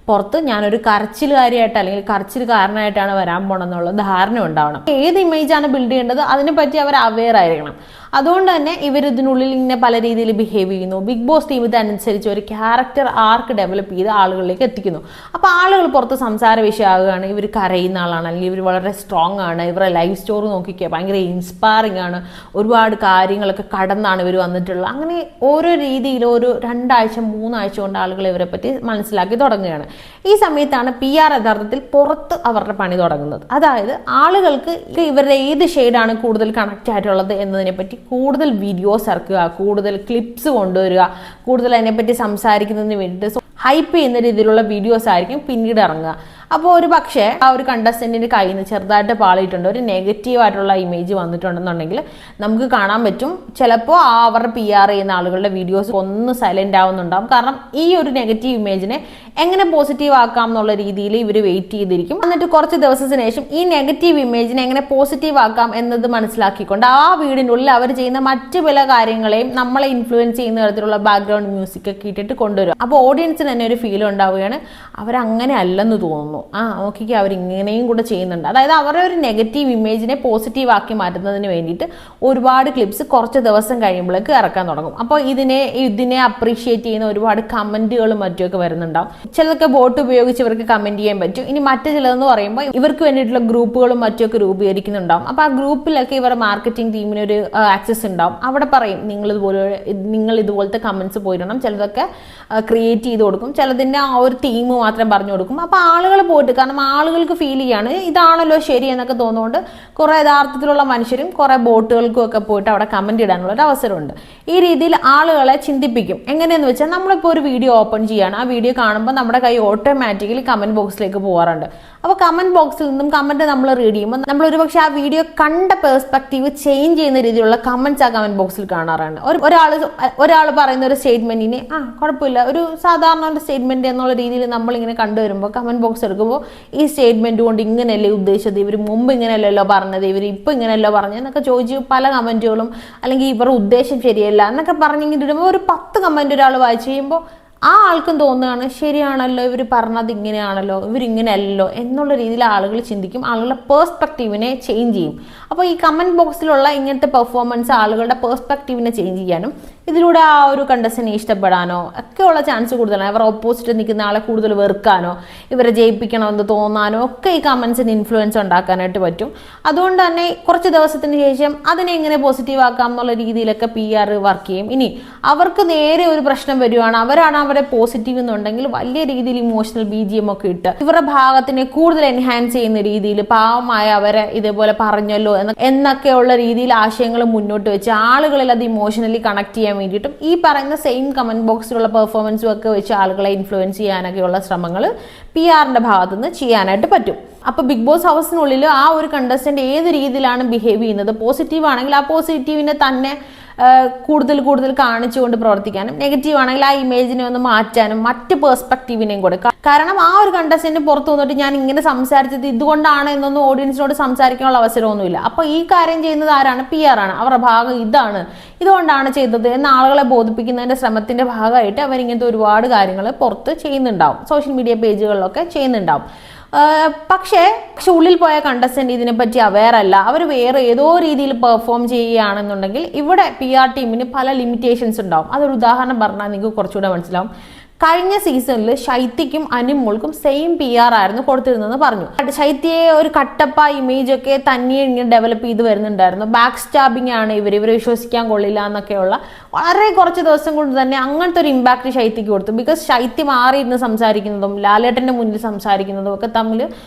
പുറത്ത് ഞാനൊരു കരച്ചിലുകാരിയായിട്ട് അല്ലെങ്കിൽ കരച്ചിലുകാരനായിട്ടാണ് വരാൻ പോണെന്നുള്ള ധാരണ ഉണ്ടാവണം. ഏത് ഇമേജാണ് ബിൽഡ് ചെയ്യേണ്ടത് അതിനെപ്പറ്റി അവർ അവെയർ ആയിരിക്കണം. അതുകൊണ്ട് തന്നെ ഇവർ ഇതിനുള്ളിൽ ഇങ്ങനെ പല രീതിയിൽ ബിഹേവ് ചെയ്യുന്നു. ബിഗ് ബോസ് ടീം ഇതനുസരിച്ച് ഒരു ക്യാരക്ടർ ആർക്ക് ഡെവലപ്പ് ചെയ്ത് ആളുകളിലേക്ക് എത്തിക്കുന്നു. അപ്പോൾ ആളുകൾ പുറത്ത് സംസാര വിഷയമാകുകയാണ്, ഇവർ കരയുന്ന ആളാണ്, അല്ലെങ്കിൽ ഇവർ വളരെ സ്ട്രോങ് ആണ്, ഇവരുടെ ലൈഫ് സ്റ്റോറി നോക്കിക്കുക ഭയങ്കര ഇൻസ്പയറിംഗ് ആണ്, ഒരുപാട് കാര്യങ്ങളൊക്കെ കടന്നാണ് ഇവർ വന്നിട്ടുള്ളത്. അങ്ങനെ ഓരോ രീതിയിൽ ഒരു 2 ആഴ്ച 3 ആഴ്ച കൊണ്ട് ആളുകൾ ഇവരെ പറ്റി മനസ്സിലാക്കി തുടങ്ങുകയാണ്. ഈ സമയത്താണ് PR യഥാർത്ഥത്തിൽ പുറത്ത് അവരുടെ പണി തുടങ്ങുന്നത്. അതായത് ആളുകൾക്ക് ഇവരുടെ ഏത് ഷെയ്ഡാണ് കൂടുതൽ കണക്റ്റ് ആയിട്ടുള്ളത് എന്നതിനെ പറ്റി കൂടുതൽ വീഡിയോസ് ഇറക്കുക, കൂടുതൽ ക്ലിപ്സ് കൊണ്ടുവരിക, കൂടുതൽ അതിനെപ്പറ്റി സംസാരിക്കുന്നതിന് വേണ്ടിയിട്ട് ഹൈപ്പ് ചെയ്യുന്ന രീതിയിലുള്ള വീഡിയോസ് ആയിരിക്കും പിന്നീട് ഇറങ്ങുക. അപ്പോൾ ഒരു പക്ഷേ ആ ഒരു കണ്ടസ്റ്റന്റിന്റെ കയ്യിൽ നിന്ന് ചെറുതായിട്ട് പാളിയിട്ടുണ്ട്, ഒരു നെഗറ്റീവായിട്ടുള്ള ഇമേജ് വന്നിട്ടുണ്ടെന്നുണ്ടെങ്കിൽ നമുക്ക് കാണാൻ പറ്റും ചിലപ്പോൾ അവരുടെ PR ചെയ്യുന്ന ആളുകളുടെ വീഡിയോസ് ഒന്ന് സൈലന്റ് ആവുന്നുണ്ടാവും. കാരണം ഈ ഒരു നെഗറ്റീവ് ഇമേജിനെ എങ്ങനെ പോസിറ്റീവ് ആക്കാം എന്നുള്ള രീതിയിൽ ഇവർ വെയിറ്റ് ചെയ്തിരിക്കും. എന്നിട്ട് കുറച്ച് ദിവസത്തിന് ശേഷം ഈ നെഗറ്റീവ് ഇമേജിനെ എങ്ങനെ പോസിറ്റീവ് ആക്കാം എന്നത് മനസ്സിലാക്കിക്കൊണ്ട് ആ വീടിൻ്റെ ഉള്ളിൽ അവർ ചെയ്യുന്ന മറ്റു പല കാര്യങ്ങളെയും നമ്മളെ ഇൻഫ്ലുവൻസ് ചെയ്യുന്ന തരത്തിലുള്ള ബാക്ക്ഗ്രൗണ്ട് മ്യൂസിക് ഒക്കെ ഇട്ടിട്ട് കൊണ്ടുവരും. അപ്പോൾ ഓഡിയൻസിന് തന്നെ ഒരു ഫീൽ ഉണ്ടാവുകയാണ് അവരങ്ങനെ അല്ലെന്ന് തോന്നുന്നു, നോക്കിക്കുക അവരിങ്ങനെയും കൂടെ ചെയ്യുന്നുണ്ട്. അതായത് അവരുടെ ഒരു നെഗറ്റീവ് ഇമേജിനെ പോസിറ്റീവ് ആക്കി മാറ്റുന്നതിന് വേണ്ടിയിട്ട് ഒരുപാട് ക്ലിപ്സ് കുറച്ച് ദിവസം കഴിയുമ്പോഴേക്ക് ഇറക്കാൻ തുടങ്ങും. അപ്പോൾ ഇതിനെ അപ്രീഷിയേറ്റ് ചെയ്യുന്ന ഒരുപാട് കമൻറ്റുകളും മറ്റുമൊക്കെ വരുന്നുണ്ടാവും. ചിലതൊക്കെ ബോട്ട് ഉപയോഗിച്ച് ഇവർക്ക് കമന്റ് ചെയ്യാൻ പറ്റും. ഇനി മറ്റു ചിലതെന്ന് പറയുമ്പോൾ ഇവർക്ക് വേണ്ടിയിട്ടുള്ള ഗ്രൂപ്പുകളും മറ്റുമൊക്കെ രൂപീകരിക്കുന്നുണ്ടാവും. അപ്പോൾ ആ ഗ്രൂപ്പിലൊക്കെ ഇവർ മാർക്കറ്റിംഗ് ടീമിന് ഒരു ആക്സസ് ഉണ്ടാവും. അവിടെ പറയും നിങ്ങൾ ഇതുപോലത്തെ കമന്റ്സ് പോയിടണം. ചിലതൊക്കെ ക്രിയേറ്റ് ചെയ്ത് കൊടുക്കും, ചിലതിൻ്റെ ആ ഒരു തീം മാത്രം പറഞ്ഞു കൊടുക്കും. അപ്പോൾ ആളുകൾ പോയിട്ട്, കാരണം ആളുകൾക്ക് ഫീൽ ചെയ്യാണ് ഇതാണല്ലോ ശരി എന്നൊക്കെ തോന്നുകൊണ്ട് കുറേ യഥാർത്ഥത്തിലുള്ള മനുഷ്യരും കുറേ ബോട്ടുകൾക്കും ഒക്കെ പോയിട്ട് അവിടെ കമന്റ് ഇടാനുള്ള ഒരു അവസരമുണ്ട്. ഈ രീതിയിൽ ആളുകളെ ചിന്തിപ്പിക്കും. എങ്ങനെയെന്ന് വെച്ചാൽ നമ്മളിപ്പോൾ ഒരു വീഡിയോ ഓപ്പൺ ചെയ്യാണ്, ആ വീഡിയോ കാണുമ്പോൾ നമ്മുടെ കൈ ഓട്ടോമാറ്റിക്കലി കമന്റ് ബോക്സിലേക്ക് പോകാറുണ്ട്. അപ്പോൾ കമന്റ് ബോക്സിൽ നിന്നും കമന്റ് നമ്മൾ റീഡ് ചെയ്യുമ്പോൾ നമ്മൾ ഒരുപക്ഷെ ആ വീഡിയോ കണ്ട പെർസ്പെക്റ്റീവ് ചേഞ്ച് ചെയ്യുന്ന രീതിയിലുള്ള കമന്റ്സ് ആ കമന്റ് ബോക്സിൽ കാണാറാണ്. ഒരാൾ പറയുന്ന ഒരു സ്റ്റേറ്റ്മെന്റിന് കുഴപ്പമില്ല, ഒരു സാധാരണ ഒരു സ്റ്റേറ്റ്മെന്റ് എന്നുള്ള രീതിയിൽ നമ്മളിങ്ങനെ കണ്ടുവരുമ്പോൾ കമന്റ് ബോക്സ് എടുക്കുമ്പോൾ ഈ സ്റ്റേറ്റ്മെന്റ് കൊണ്ട് ഇങ്ങനെയല്ലേ ഉദ്ദേശിച്ചത്, ഇവർ മുമ്പ് ഇങ്ങനെയല്ലല്ലോ പറഞ്ഞത്, ഇവർ ഇപ്പം ഇങ്ങനെയല്ലോ പറഞ്ഞത് എന്നൊക്കെ ചോദിച്ച് പല കമന്റുകളും, അല്ലെങ്കിൽ ഇവരുടെ ഉദ്ദേശം ശരിയല്ല എന്നൊക്കെ പറഞ്ഞിങ്ങനെ ഇടുമ്പോൾ ഒരു 10 കമന്റ് ഒരാൾ വായിച്ച് കഴിയുമ്പോൾ ആ ആൾക്കും തോന്നുകയാണ് ശരിയാണല്ലോ, ഇവർ പറഞ്ഞത് ഇങ്ങനെയാണല്ലോ, ഇവരിങ്ങനെയല്ലോ എന്നുള്ള രീതിയിൽ ആളുകൾ ചിന്തിക്കും. ആളുകളുടെ പേഴ്സ്പെക്റ്റീവിനെ ചേഞ്ച് ചെയ്യും. അപ്പോൾ ഈ കമന്റ് ബോക്സിലുള്ള ഇങ്ങനത്തെ പെർഫോമൻസ് ആളുകളുടെ പേഴ്സ്പെക്റ്റീവിനെ ചേഞ്ച് ചെയ്യാനും ഇതിലൂടെ ആ ഒരു കണ്ടസ്റ്റന്റിനെ ഇഷ്ടപ്പെടാനോ ഒക്കെയുള്ള ചാൻസ് കൂടുതലാണ്. അവർ ഓപ്പോസിറ്റ് നിൽക്കുന്ന ആളെ കൂടുതൽ വെറുക്കാനോ ഇവരെ ജയിപ്പിക്കണമെന്ന് തോന്നാനോ ഒക്കെ ഈ കമന്റ്സിന് ഇൻഫ്ലുവൻസ് ഉണ്ടാക്കാനായിട്ട് പറ്റും. അതുകൊണ്ട് തന്നെ കുറച്ച് ദിവസത്തിന് ശേഷം അതിനെ എങ്ങനെ പോസിറ്റീവ് ആക്കാം എന്നുള്ള രീതിയിലൊക്കെ PR വർക്ക് ചെയ്യും. ഇനി അവർക്ക് നേരെ ഒരു പ്രശ്നം വരുവാണ്, അവരാണ് അവരെ പോസിറ്റീവ് എന്നുണ്ടെങ്കിൽ വലിയ രീതിയിൽ ഇമോഷണൽ BGM ഒക്കെ ഇട്ട് ഇവരുടെ ഭാഗത്തിനെ കൂടുതൽ എൻഹാൻസ് ചെയ്യുന്ന രീതിയിൽ പാവമായ അവരെ ഇതേപോലെ പറഞ്ഞല്ലോ എന്നൊക്കെയുള്ള രീതിയിൽ ആശയങ്ങൾ മുന്നോട്ട് വെച്ച് ആളുകളിൽ അത് ഇമോഷണലി കണക്ട് ചെയ്യാൻ വേണ്ടിയിട്ടും ഈ പറയുന്ന സെയിം കമന്റ് ബോക്സിലുള്ള പെർഫോമൻസും ഒക്കെ വെച്ച് ആളുകളെ ഇൻഫ്ലുവൻസ് ചെയ്യാനൊക്കെയുള്ള ശ്രമങ്ങൾ PR-ന്റെ ഭാഗത്തുനിന്ന് ചെയ്യാനായിട്ട് പറ്റും. അപ്പോൾ ബിഗ് ബോസ് ഹൗസിനുള്ളിൽ ആ ഒരു കണ്ടസ്റ്റന്റ് ഏത് രീതിയിലാണ് ബിഹേവ് ചെയ്യുന്നത്, പോസിറ്റീവ് ആണെങ്കിൽ ആ പോസിറ്റീവിനെ തന്നെ കൂടുതൽ കാണിച്ചുകൊണ്ട് പ്രവർത്തിക്കാനും, നെഗറ്റീവ് ആണെങ്കിൽ ആ ഇമേജിനെ ഒന്ന് മാറ്റാനും മറ്റ് പേഴ്സ്പെക്റ്റീവിനെയും കൂടെ. കാരണം ആ ഒരു കണ്ടസ്റ്റന്റ് പുറത്തു വന്നിട്ട് ഞാൻ ഇങ്ങനെ സംസാരിച്ചത് ഇതുകൊണ്ടാണ് എന്നൊന്നും ഓഡിയൻസിനോട് സംസാരിക്കാനുള്ള അവസരമൊന്നുമില്ല. അപ്പോൾ ഈ കാര്യം ചെയ്യുന്നത് ആരാണ്? PR ആണ്. അവരുടെ ഭാഗം ഇതുകൊണ്ടാണ് ചെയ്തത് എന്ന ആളുകളെ ബോധിപ്പിക്കുന്നതിന്റെ ശ്രമത്തിന്റെ ഭാഗമായിട്ട് അവരിങ്ങനത്തെ ഒരുപാട് കാര്യങ്ങൾ പുറത്ത് ചെയ്യുന്നുണ്ടാവും, സോഷ്യൽ മീഡിയ പേജുകളിലൊക്കെ ചെയ്യുന്നുണ്ടാവും. പക്ഷേ ഉള്ളിൽ പോയ കണ്ടസ്റ്റന്റ് ഇതിനെപ്പറ്റി അവെയർ അല്ല, അവർ വേറെ ഏതോ രീതിയിൽ പെർഫോം ചെയ്യുകയാണെന്നുണ്ടെങ്കിൽ ഇവിടെ PR ടീമിന് പല ലിമിറ്റേഷൻസ് ഉണ്ടാവും. അതൊരു ഉദാഹരണം പറഞ്ഞാൽ നിങ്ങൾക്ക് കുറച്ചുകൂടെ മനസ്സിലാവും. കഴിഞ്ഞ സീസണിൽ ശൈത്യക്കും അനിമോൾക്കും സെയിം PR ആയിരുന്നു കൊടുത്തിരുന്നെന്ന് പറഞ്ഞു. ശൈത്യയെ ഒരു കട്ടപ്പ ഇമേജ് ഒക്കെ തന്നെ ഇങ്ങനെ ഡെവലപ്പ് ചെയ്ത് വരുന്നുണ്ടായിരുന്നു. ബാക്ക് സ്റ്റാബിങ് ആണ് ഇവരെ വിശ്വസിക്കാൻ കൊള്ളില്ല എന്നൊക്കെയുള്ള വളരെ കുറച്ച് ദിവസം കൊണ്ട് തന്നെ അങ്ങനത്തെ ഒരു ഇമ്പാക്ട് ശൈത്യക്ക് കൊടുത്തു. ബിക്കോസ് ശൈത്യ മാറിയിരുന്ന് സംസാരിക്കുന്നതും ലാലേട്ടൻ്റെ മുന്നിൽ സംസാരിക്കുന്നതും ഒക്കെ തമ്മിൽ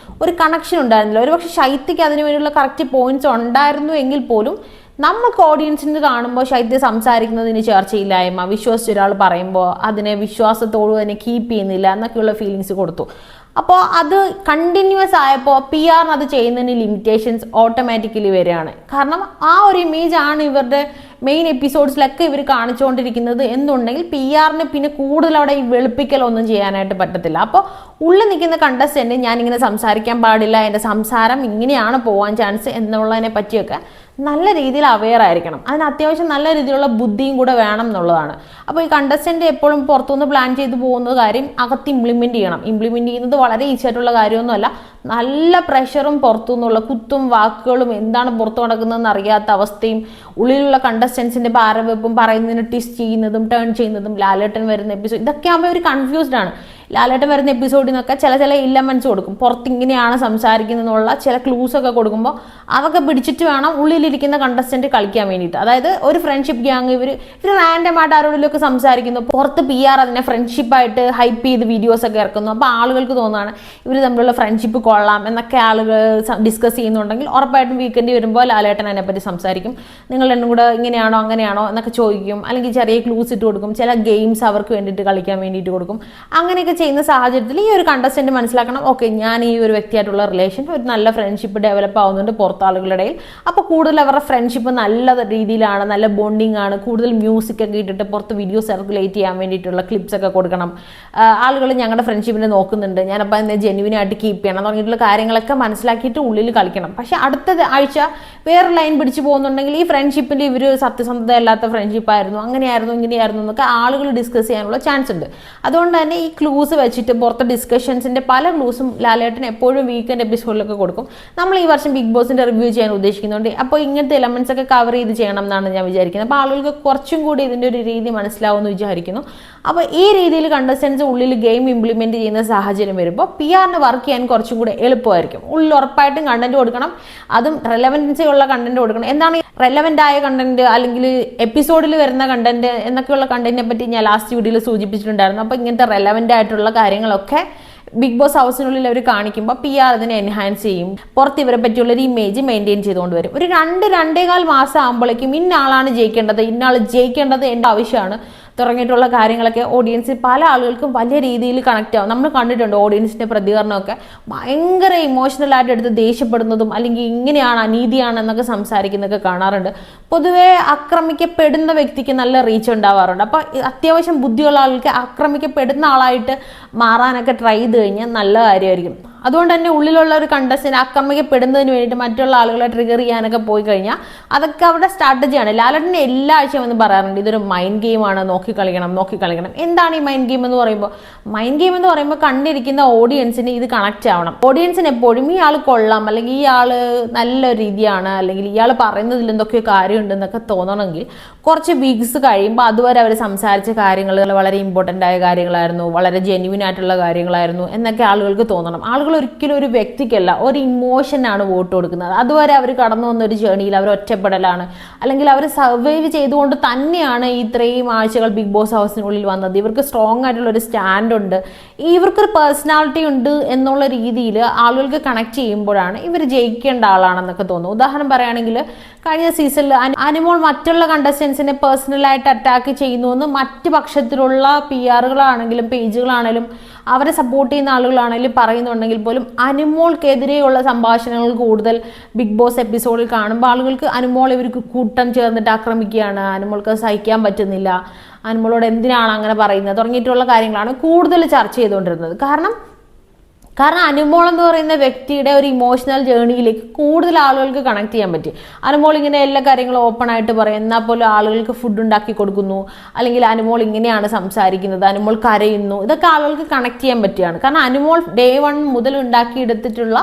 ഒരു കണക്ഷൻ ഉണ്ടായിരുന്നില്ല. ഒരു പക്ഷെ ശൈത്യക്ക് അതിന് വേണ്ടിയുള്ള കറക്റ്റ് പോയിന്റ്സ് ഉണ്ടായിരുന്നു എങ്കിൽ പോലും നമുക്ക് ഓഡിയൻസിന് കാണുമ്പോൾ ശൈത്യം സംസാരിക്കുന്നതിന് ചർച്ചയില്ലായ്മ, വിശ്വസിച്ച ഒരാൾ പറയുമ്പോൾ അതിനെ വിശ്വാസത്തോട് തന്നെ കീപ്പ് ചെയ്യുന്നില്ല എന്നൊക്കെയുള്ള ഫീലിങ്സ് കൊടുത്തു. അപ്പോൾ അത് കണ്ടിന്യൂസ് ആയപ്പോൾ PR അത് ചെയ്യുന്നതിന് ലിമിറ്റേഷൻസ് ഓട്ടോമാറ്റിക്കലി വരികയാണ്. കാരണം ആ ഒരു ഇമേജ് ആണ് ഇവരുടെ മെയിൻ എപ്പിസോഡ്സിലൊക്കെ ഇവർ കാണിച്ചുകൊണ്ടിരിക്കുന്നത് എന്നുണ്ടെങ്കിൽ PR-ന് പിന്നെ കൂടുതൽ അവിടെ ഈ വെളുപ്പിക്കലൊന്നും ചെയ്യാനായിട്ട് പറ്റത്തില്ല. അപ്പോൾ ഉള്ളിൽ നിൽക്കുന്ന കണ്ടസ്റ്റന്റ് ഞാനിങ്ങനെ സംസാരിക്കാൻ പാടില്ല, എൻ്റെ സംസാരം ഇങ്ങനെയാണ് പോകാൻ ചാൻസ് എന്നുള്ളതിനെ പറ്റിയൊക്കെ നല്ല രീതിയിൽ അവെയർ ആയിരിക്കണം. അതിന് അത്യാവശ്യം നല്ല രീതിയിലുള്ള ബുദ്ധിയും കൂടെ വേണം എന്നുള്ളതാണ്. അപ്പോൾ ഈ കണ്ടസ്റ്റന്റ് എപ്പോഴും പുറത്തുനിന്ന് പ്ലാൻ ചെയ്ത് പോകുന്ന കാര്യം അകത്ത് ഇംപ്ലിമെന്റ് ചെയ്യണം. ഇംപ്ലിമെന്റ് ചെയ്യുന്നത് വളരെ ഈസി ആയിട്ടുള്ള കാര്യമൊന്നുമല്ല. നല്ല പ്രഷറും പുറത്തുനിന്നുള്ള കുത്തും വാക്കുകളും എന്താണ് പുറത്തു നടക്കുന്നതെന്ന് അറിയാത്ത അവസ്ഥയും ഉള്ളിലുള്ള കണ്ടസ്റ്റൻസിന്റെ ഭാരവെപ്പും പറയുന്നതിന് ട്വിസ്റ്റ് ചെയ്യുന്നതും ടേൺ ചെയ്യുന്നതും ലാലേട്ടൻ വരുന്ന എപ്പിസോഡ് ഇതൊക്കെ ആകുമ്പോൾ ഒരു കൺഫ്യൂസ്ഡ് ആണ്. ലാലേട്ടൻ വരുന്ന എപ്പിസോഡിൽ നിന്നൊക്കെ ചില ഇല്ലമെന്റ്സ് കൊടുക്കും, പുറത്തിങ്ങനെയാണ് സംസാരിക്കുന്നതെന്നുള്ള ചില ക്ലൂസ് ഒക്കെ കൊടുക്കുമ്പോൾ അതൊക്കെ പിടിച്ചിട്ട് വേണം ഉള്ളിലിരിക്കുന്ന കണ്ടസ്റ്റന്റ് കളിക്കാൻ വേണ്ടിയിട്ട്. അതായത് ഒരു ഫ്രണ്ട്ഷിപ്പ് ഗ്യാങ് ഇവർ റാൻഡമായിട്ട് ആരോടെങ്കിലുമൊക്കെ സംസാരിക്കുന്നു, പുറത്ത് PR അതിനെ ഫ്രണ്ട്ഷിപ്പായിട്ട് ഹൈപ്പ് ചെയ്ത് വീഡിയോസ് ഒക്കെ ഇറക്കുന്നു. അപ്പോൾ ആളുകൾക്ക് തോന്നുകയാണ് ഇവർ തമ്മിലുള്ള ഫ്രണ്ട്ഷിപ്പ് കൊള്ളാം എന്നൊക്കെ ആളുകൾ ഡിസ്കസ് ചെയ്യുന്നുണ്ടെങ്കിൽ ഉറപ്പായിട്ടും വീക്കെൻഡ് വരുമ്പോൾ ലാലേട്ടൻ അതിനെപ്പറ്റി സംസാരിക്കും. നിങ്ങൾ രണ്ടും കൂടെ ഇങ്ങനെയാണോ അങ്ങനെയാണോ എന്നൊക്കെ ചോദിക്കും, അല്ലെങ്കിൽ ചെറിയ ക്ലൂസ് ഇട്ട് കൊടുക്കും, ചില ഗെയിംസ് അവർക്ക് വേണ്ടിയിട്ട് കളിക്കാൻ വേണ്ടിയിട്ട് കൊടുക്കും. അങ്ങനെയൊക്കെ ചെയ്യുന്ന സാഹചര്യത്തിൽ ഈ ഒരു കണ്ടസ്റ്റന്റ് മനസ്സിലാക്കണം, ഓക്കെ ഞാൻ ഈ ഒരു വ്യക്തിയായിട്ടുള്ള റിലേഷൻ ഒരു നല്ല ഫ്രണ്ട്ഷിപ്പ് ഡെവലപ്പ് ആവുന്നുണ്ട് പുറത്താളുകളുടെ ഇടയിൽ. അപ്പോൾ കൂടുതൽ അവരുടെ ഫ്രണ്ട്ഷിപ്പ് നല്ല രീതിയിലാണ്, നല്ല ബോണ്ടിങ് ആണ്. കൂടുതൽ മ്യൂസിക് ഒക്കെ ഇട്ടിട്ട് പുറത്ത് വീഡിയോ സർക്കുലേറ്റ് ചെയ്യാൻ വേണ്ടിയിട്ടുള്ള ക്ലിപ്സ് ഒക്കെ കൊടുക്കണം. ആളുകൾ ഞങ്ങളുടെ ഫ്രണ്ട്ഷിപ്പിനെ നോക്കുന്നുണ്ട്, ഞാനപ്പോൾ അതിനെ ജെന്യുവിനായിട്ട് കീപ്പ് ചെയ്യണം തുടങ്ങിയിട്ടുള്ള കാര്യങ്ങളൊക്കെ മനസ്സിലാക്കിയിട്ട് ഉള്ളിൽ കളിക്കണം. പക്ഷെ അടുത്ത ആഴ്ച വേറെ ലൈൻ പിടിച്ചു പോകുന്നുണ്ടെങ്കിൽ ഈ ഫ്രണ്ട്ഷിപ്പിൽ ഇവർ സത്യസന്ധത അല്ലാത്ത ഫ്രണ്ട്ഷിപ്പായിരുന്നു, അങ്ങനെയായിരുന്നു ഇങ്ങനെയായിരുന്നു എന്നൊക്കെ ആളുകൾ ഡിസ്കസ് ചെയ്യാനുള്ള ചാൻസ് ഉണ്ട്. അതുകൊണ്ട് തന്നെ ഈ ക്ലൂസ് ക്ലൂസ് വെച്ചിട്ട് പുറത്തെ ഡിസ്കഷൻസിന്റെ പല ക്ലൂസും ലാലേട്ടൻ എപ്പോഴും വീക്കെൻഡ് എപ്പിസോഡിലൊക്കെ കൊടുക്കും. നമ്മൾ ഈ വർഷം ബിഗ് ബോസിന്റെ റിവ്യൂ ചെയ്യാൻ ഉദ്ദേശിക്കുന്നുണ്ട്. അപ്പോൾ ഇങ്ങനത്തെ എലമെന്റ്സ് ഒക്കെ കവർ ചെയ്ത് ചെയ്യണം എന്നാണ് ഞാൻ വിചാരിക്കുന്നത്. അപ്പോൾ ആളുകൾക്ക് കുറച്ചും കൂടി ഇതിന്റെ ഒരു രീതി മനസ്സിലാവുമെന്ന് വിചാരിക്കുന്നു. അപ്പോൾ ഈ രീതിയിൽ കണ്ടസ്റ്റൻസ് ഉള്ളിൽ ഗെയിം ഇംപ്ലിമെന്റ് ചെയ്യുന്ന സാഹചര്യം വരുമ്പോൾ PR വർക്ക് ചെയ്യാൻ കുറച്ചും കൂടി എളുപ്പമായിരിക്കും. ഉള്ളിൽ ഉറപ്പായിട്ടും കണ്ടന്റ് കൊടുക്കണം, അതും റെലവൻസി ഉള്ള കണ്ടന്റ് കൊടുക്കണം. എന്താണ് റെലവെന്റ് ആയ കണ്ടന്റ് അല്ലെങ്കിൽ എപ്പിസോഡിൽ വരുന്ന കണ്ടന്റ് എന്നൊക്കെയുള്ള കണ്ടന്റിനെ പറ്റി ഞാൻ ലാസ്റ്റ് വീഡിയോയിൽ സൂചിപ്പിച്ചിട്ടുണ്ടായിരുന്നു. അപ്പോൾ ഇങ്ങനത്തെ റെലവെന്റ് ആയിട്ടുള്ള കാര്യങ്ങളൊക്കെ ബിഗ് ബോസ് ഹൗസിനുള്ളിൽ അവർ കാണിക്കുമ്പോൾ PR അതിനെ എൻഹാൻസ് ചെയ്യും. പുറത്ത് ഇവരെ പറ്റിയുള്ള ഒരു ഇമേജ് മെയിൻറ്റെയിൻ ചെയ്തുകൊണ്ട് വരും. ഒരു 2-2.25 മാസം ആകുമ്പോഴേക്കും ഇന്നാളാണ് ജയിക്കേണ്ടത്, ഇന്നാൾ ജയിക്കേണ്ടത് എൻ്റെ ആവശ്യമാണ് തുടങ്ങിയിട്ടുള്ള കാര്യങ്ങളൊക്കെ ഓഡിയൻസ് പല ആളുകൾക്കും വലിയ രീതിയിൽ കണക്റ്റ് ആവും. നമ്മൾ കണ്ടിട്ടുണ്ട് ഓഡിയൻസിന്റെ പ്രതികരണമൊക്കെ ഭയങ്കര ഇമോഷണൽ ആയിട്ട് എടുത്ത് ദേഷ്യപ്പെടുന്നതും അല്ലെങ്കിൽ ഇങ്ങനെയാണ് അനീതിയാണ് എന്നൊക്കെ സംസാരിക്കുന്നതൊക്കെ കാണാറുണ്ട്. പൊതുവേ ആക്രമിക്കപ്പെടുന്ന വ്യക്തിക്ക് നല്ല റീച്ച് ഉണ്ടാവാറുണ്ട്. അപ്പോൾ അത്യാവശ്യം ബുദ്ധിയുള്ള ആൾക്ക് ആക്രമിക്കപ്പെടുന്ന ആളായിട്ട് മാറാനൊക്കെ ട്രൈ ചെയ്ത് കഴിഞ്ഞാൽ നല്ല കാര്യമായിരിക്കും. അതുകൊണ്ട് തന്നെ ഉള്ളിലുള്ള ഒരു കണ്ടസ്റ്റന്റ് ആക്രമിക്കപ്പെടുന്നതിന് വേണ്ടിയിട്ട് മറ്റുള്ള ആളുകളെ ട്രിഗർ ചെയ്യാനൊക്കെ പോയി കഴിഞ്ഞാൽ അതൊക്കെ അവരുടെ സ്ട്രാറ്റജിയാണ്. ലാലേട്ടൻ എല്ലാ ആഴ്ചയും എന്ന് പറയാറുണ്ട് ഇതൊരു മൈൻഡ് ഗെയിമാണ്, നോക്കിക്കളിക്കണം. എന്താണ് ഈ മൈൻഡ് ഗെയിം എന്ന് പറയുമ്പോൾ? മൈൻഡ് ഗെയിം എന്ന് പറയുമ്പോൾ കണ്ടിരിക്കുന്ന ഓഡിയൻസിന് ഇത് കണക്ട് ആവണം. ഓഡിയൻസിന് എപ്പോഴും ഈ ആൾ കൊള്ളാം, അല്ലെങ്കിൽ ഈ ആള് നല്ല രീതിയാണ്, അല്ലെങ്കിൽ ഇയാൾ പറയുന്നതിൽ എന്തൊക്കെയോ കാര്യമുണ്ട് എന്നൊക്കെ തോന്നണമെങ്കിൽ കുറച്ച് വീക്സ് കഴിയുമ്പോൾ അതുവരെ അവർ സംസാരിച്ച കാര്യങ്ങൾ വളരെ ഇമ്പോർട്ടൻ്റ് ആയ കാര്യങ്ങളായിരുന്നു, വളരെ ജെന്യൂൻ ആയിട്ടുള്ള കാര്യങ്ങളായിരുന്നു എന്നൊക്കെ ആളുകൾക്ക് തോന്നണം. ആളുകൾ ഒരിക്കലും ഒരു വ്യക്തിക്കല്ല, ഒരു ഇമോഷനാണ് വോട്ട് കൊടുക്കുന്നത്. അതുവരെ അവർ കടന്നു വന്ന ഒരു ജേണിയിൽ അവർ ഒറ്റപ്പെടലാണ്, അല്ലെങ്കിൽ അവർ സർവൈവ് ചെയ്തുകൊണ്ട് തന്നെയാണ് ഇത്രയും ആഴ്ചകൾ ബിഗ് ബോസ് ഹൗസിനുള്ളിൽ വന്നത്. ഇവർക്ക് സ്ട്രോങ് ആയിട്ടുള്ള ഒരു സ്റ്റാൻഡ് ഉണ്ട്, ഇവർക്കൊരു പേഴ്സണാലിറ്റി ഉണ്ട് എന്നുള്ള രീതിയിൽ ആളുകൾക്ക് കണക്ട് ചെയ്യുമ്പോഴാണ് ഇവർ ജയിക്കേണ്ട ആളാണെന്നൊക്കെ തോന്നുന്നു. ഉദാഹരണം പറയുകയാണെങ്കിൽ കഴിഞ്ഞ സീസണിൽ അനുമോൾ മറ്റുള്ള കണ്ടസ്റ്റൻസിനെ പേഴ്സണലായിട്ട് അറ്റാക്ക് ചെയ്യുന്നു എന്ന് മറ്റ് പക്ഷത്തിലുള്ള PR പേജുകളാണെങ്കിലും അവരെ സപ്പോർട്ട് ചെയ്യുന്ന ആളുകളാണെങ്കിലും പറയുന്നുണ്ടെങ്കിൽ പോലും അനുമോൾക്കെതിരെയുള്ള സംഭാഷണങ്ങൾ കൂടുതൽ ബിഗ് ബോസ് എപ്പിസോഡിൽ കാണുമ്പോൾ ആളുകൾക്ക് അനുമോൾ ഇവർക്ക് കൂട്ടം ചേർന്നിട്ട് ആക്രമിക്കുകയാണ്, അനുമോൾക്ക് സഹിക്കാൻ പറ്റുന്നില്ല, അനുമോളോട് എന്തിനാണ് അങ്ങനെ പറയുന്നത് തുടങ്ങിയിട്ടുള്ള കാര്യങ്ങളാണ് കൂടുതൽ ചർച്ച ചെയ്തുകൊണ്ടിരുന്നത്. കാരണം അനുമോൾ എന്ന് പറയുന്ന വ്യക്തിയുടെ ഒരു ഇമോഷണൽ ജേണിയിലേക്ക് കൂടുതൽ ആളുകൾക്ക് കണക്ട് ചെയ്യാൻ പറ്റി. അനുമോൾ ഇങ്ങനെ എല്ലാ കാര്യങ്ങളും ഓപ്പൺ ആയിട്ട് പറയും, എന്നാൽ പോലും ആളുകൾക്ക് ഫുഡ് ഉണ്ടാക്കി കൊടുക്കുന്നു, അല്ലെങ്കിൽ അനുമോൾ ഇങ്ങനെയാണ് സംസാരിക്കുന്നത്, അനുമോൾ കരയുന്നു, ഇതൊക്കെ ആളുകൾക്ക് കണക്ട് ചെയ്യാൻ പറ്റിയാണ്. കാരണം അനുമോൾ ഡേ 1 മുതൽ ഉണ്ടാക്കിയെടുത്തിട്ടുള്ള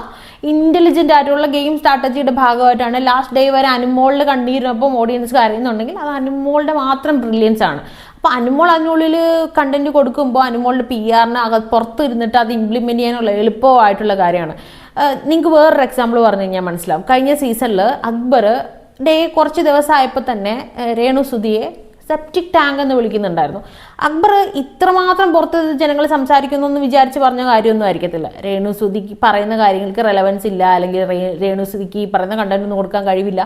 ഇന്റലിജന്റ് ആയിട്ടുള്ള ഗെയിം സ്ട്രാറ്റജിയുടെ ഭാഗമായിട്ടാണ് ലാസ്റ്റ് ഡേ വരെ അനുമോളിൽ കണ്ടിരുന്നപ്പം ഓഡിയൻസ് കരയുന്നുണ്ടെങ്കിൽ അത് അനുമോളുടെ മാത്രം ബ്രില്യൻസ് ആണ്. അപ്പോൾ അനുമോൾ അതിനുള്ളിൽ കണ്ടന്റ് കൊടുക്കുമ്പോൾ അനുമോളുടെ PR പുറത്ത് ഇരുന്നിട്ട് അത് ഇംപ്ലിമെന്റ് ചെയ്യാനുള്ള എളുപ്പമായിട്ടുള്ള കാര്യമാണ്. നിങ്ങൾക്ക് വേറൊരു എക്സാമ്പിൾ പറഞ്ഞു കഴിഞ്ഞാൽ മനസ്സിലാവും. കഴിഞ്ഞ സീസണിൽ അക്ബർ കുറച്ച് ദിവസമായപ്പോൾ തന്നെ രേണുസുതിയെ സെപ്റ്റിക് ടാങ്ക് എന്ന് വിളിക്കുന്നുണ്ടായിരുന്നു. അക്ബർ ഇത്രമാത്രം പുറത്ത് ജനങ്ങൾ സംസാരിക്കുന്നു എന്ന് വിചാരിച്ച് പറഞ്ഞ കാര്യമൊന്നും ആയിരിക്കത്തില്ല. രേണുസുതിക്ക് പറയുന്ന കാര്യങ്ങൾക്ക് റെലവൻസ് ഇല്ല, അല്ലെങ്കിൽ രേണുസുതിക്ക് പറയുന്ന കണ്ടന്റ് ഒന്നും കൊടുക്കാൻ കഴിവില്ല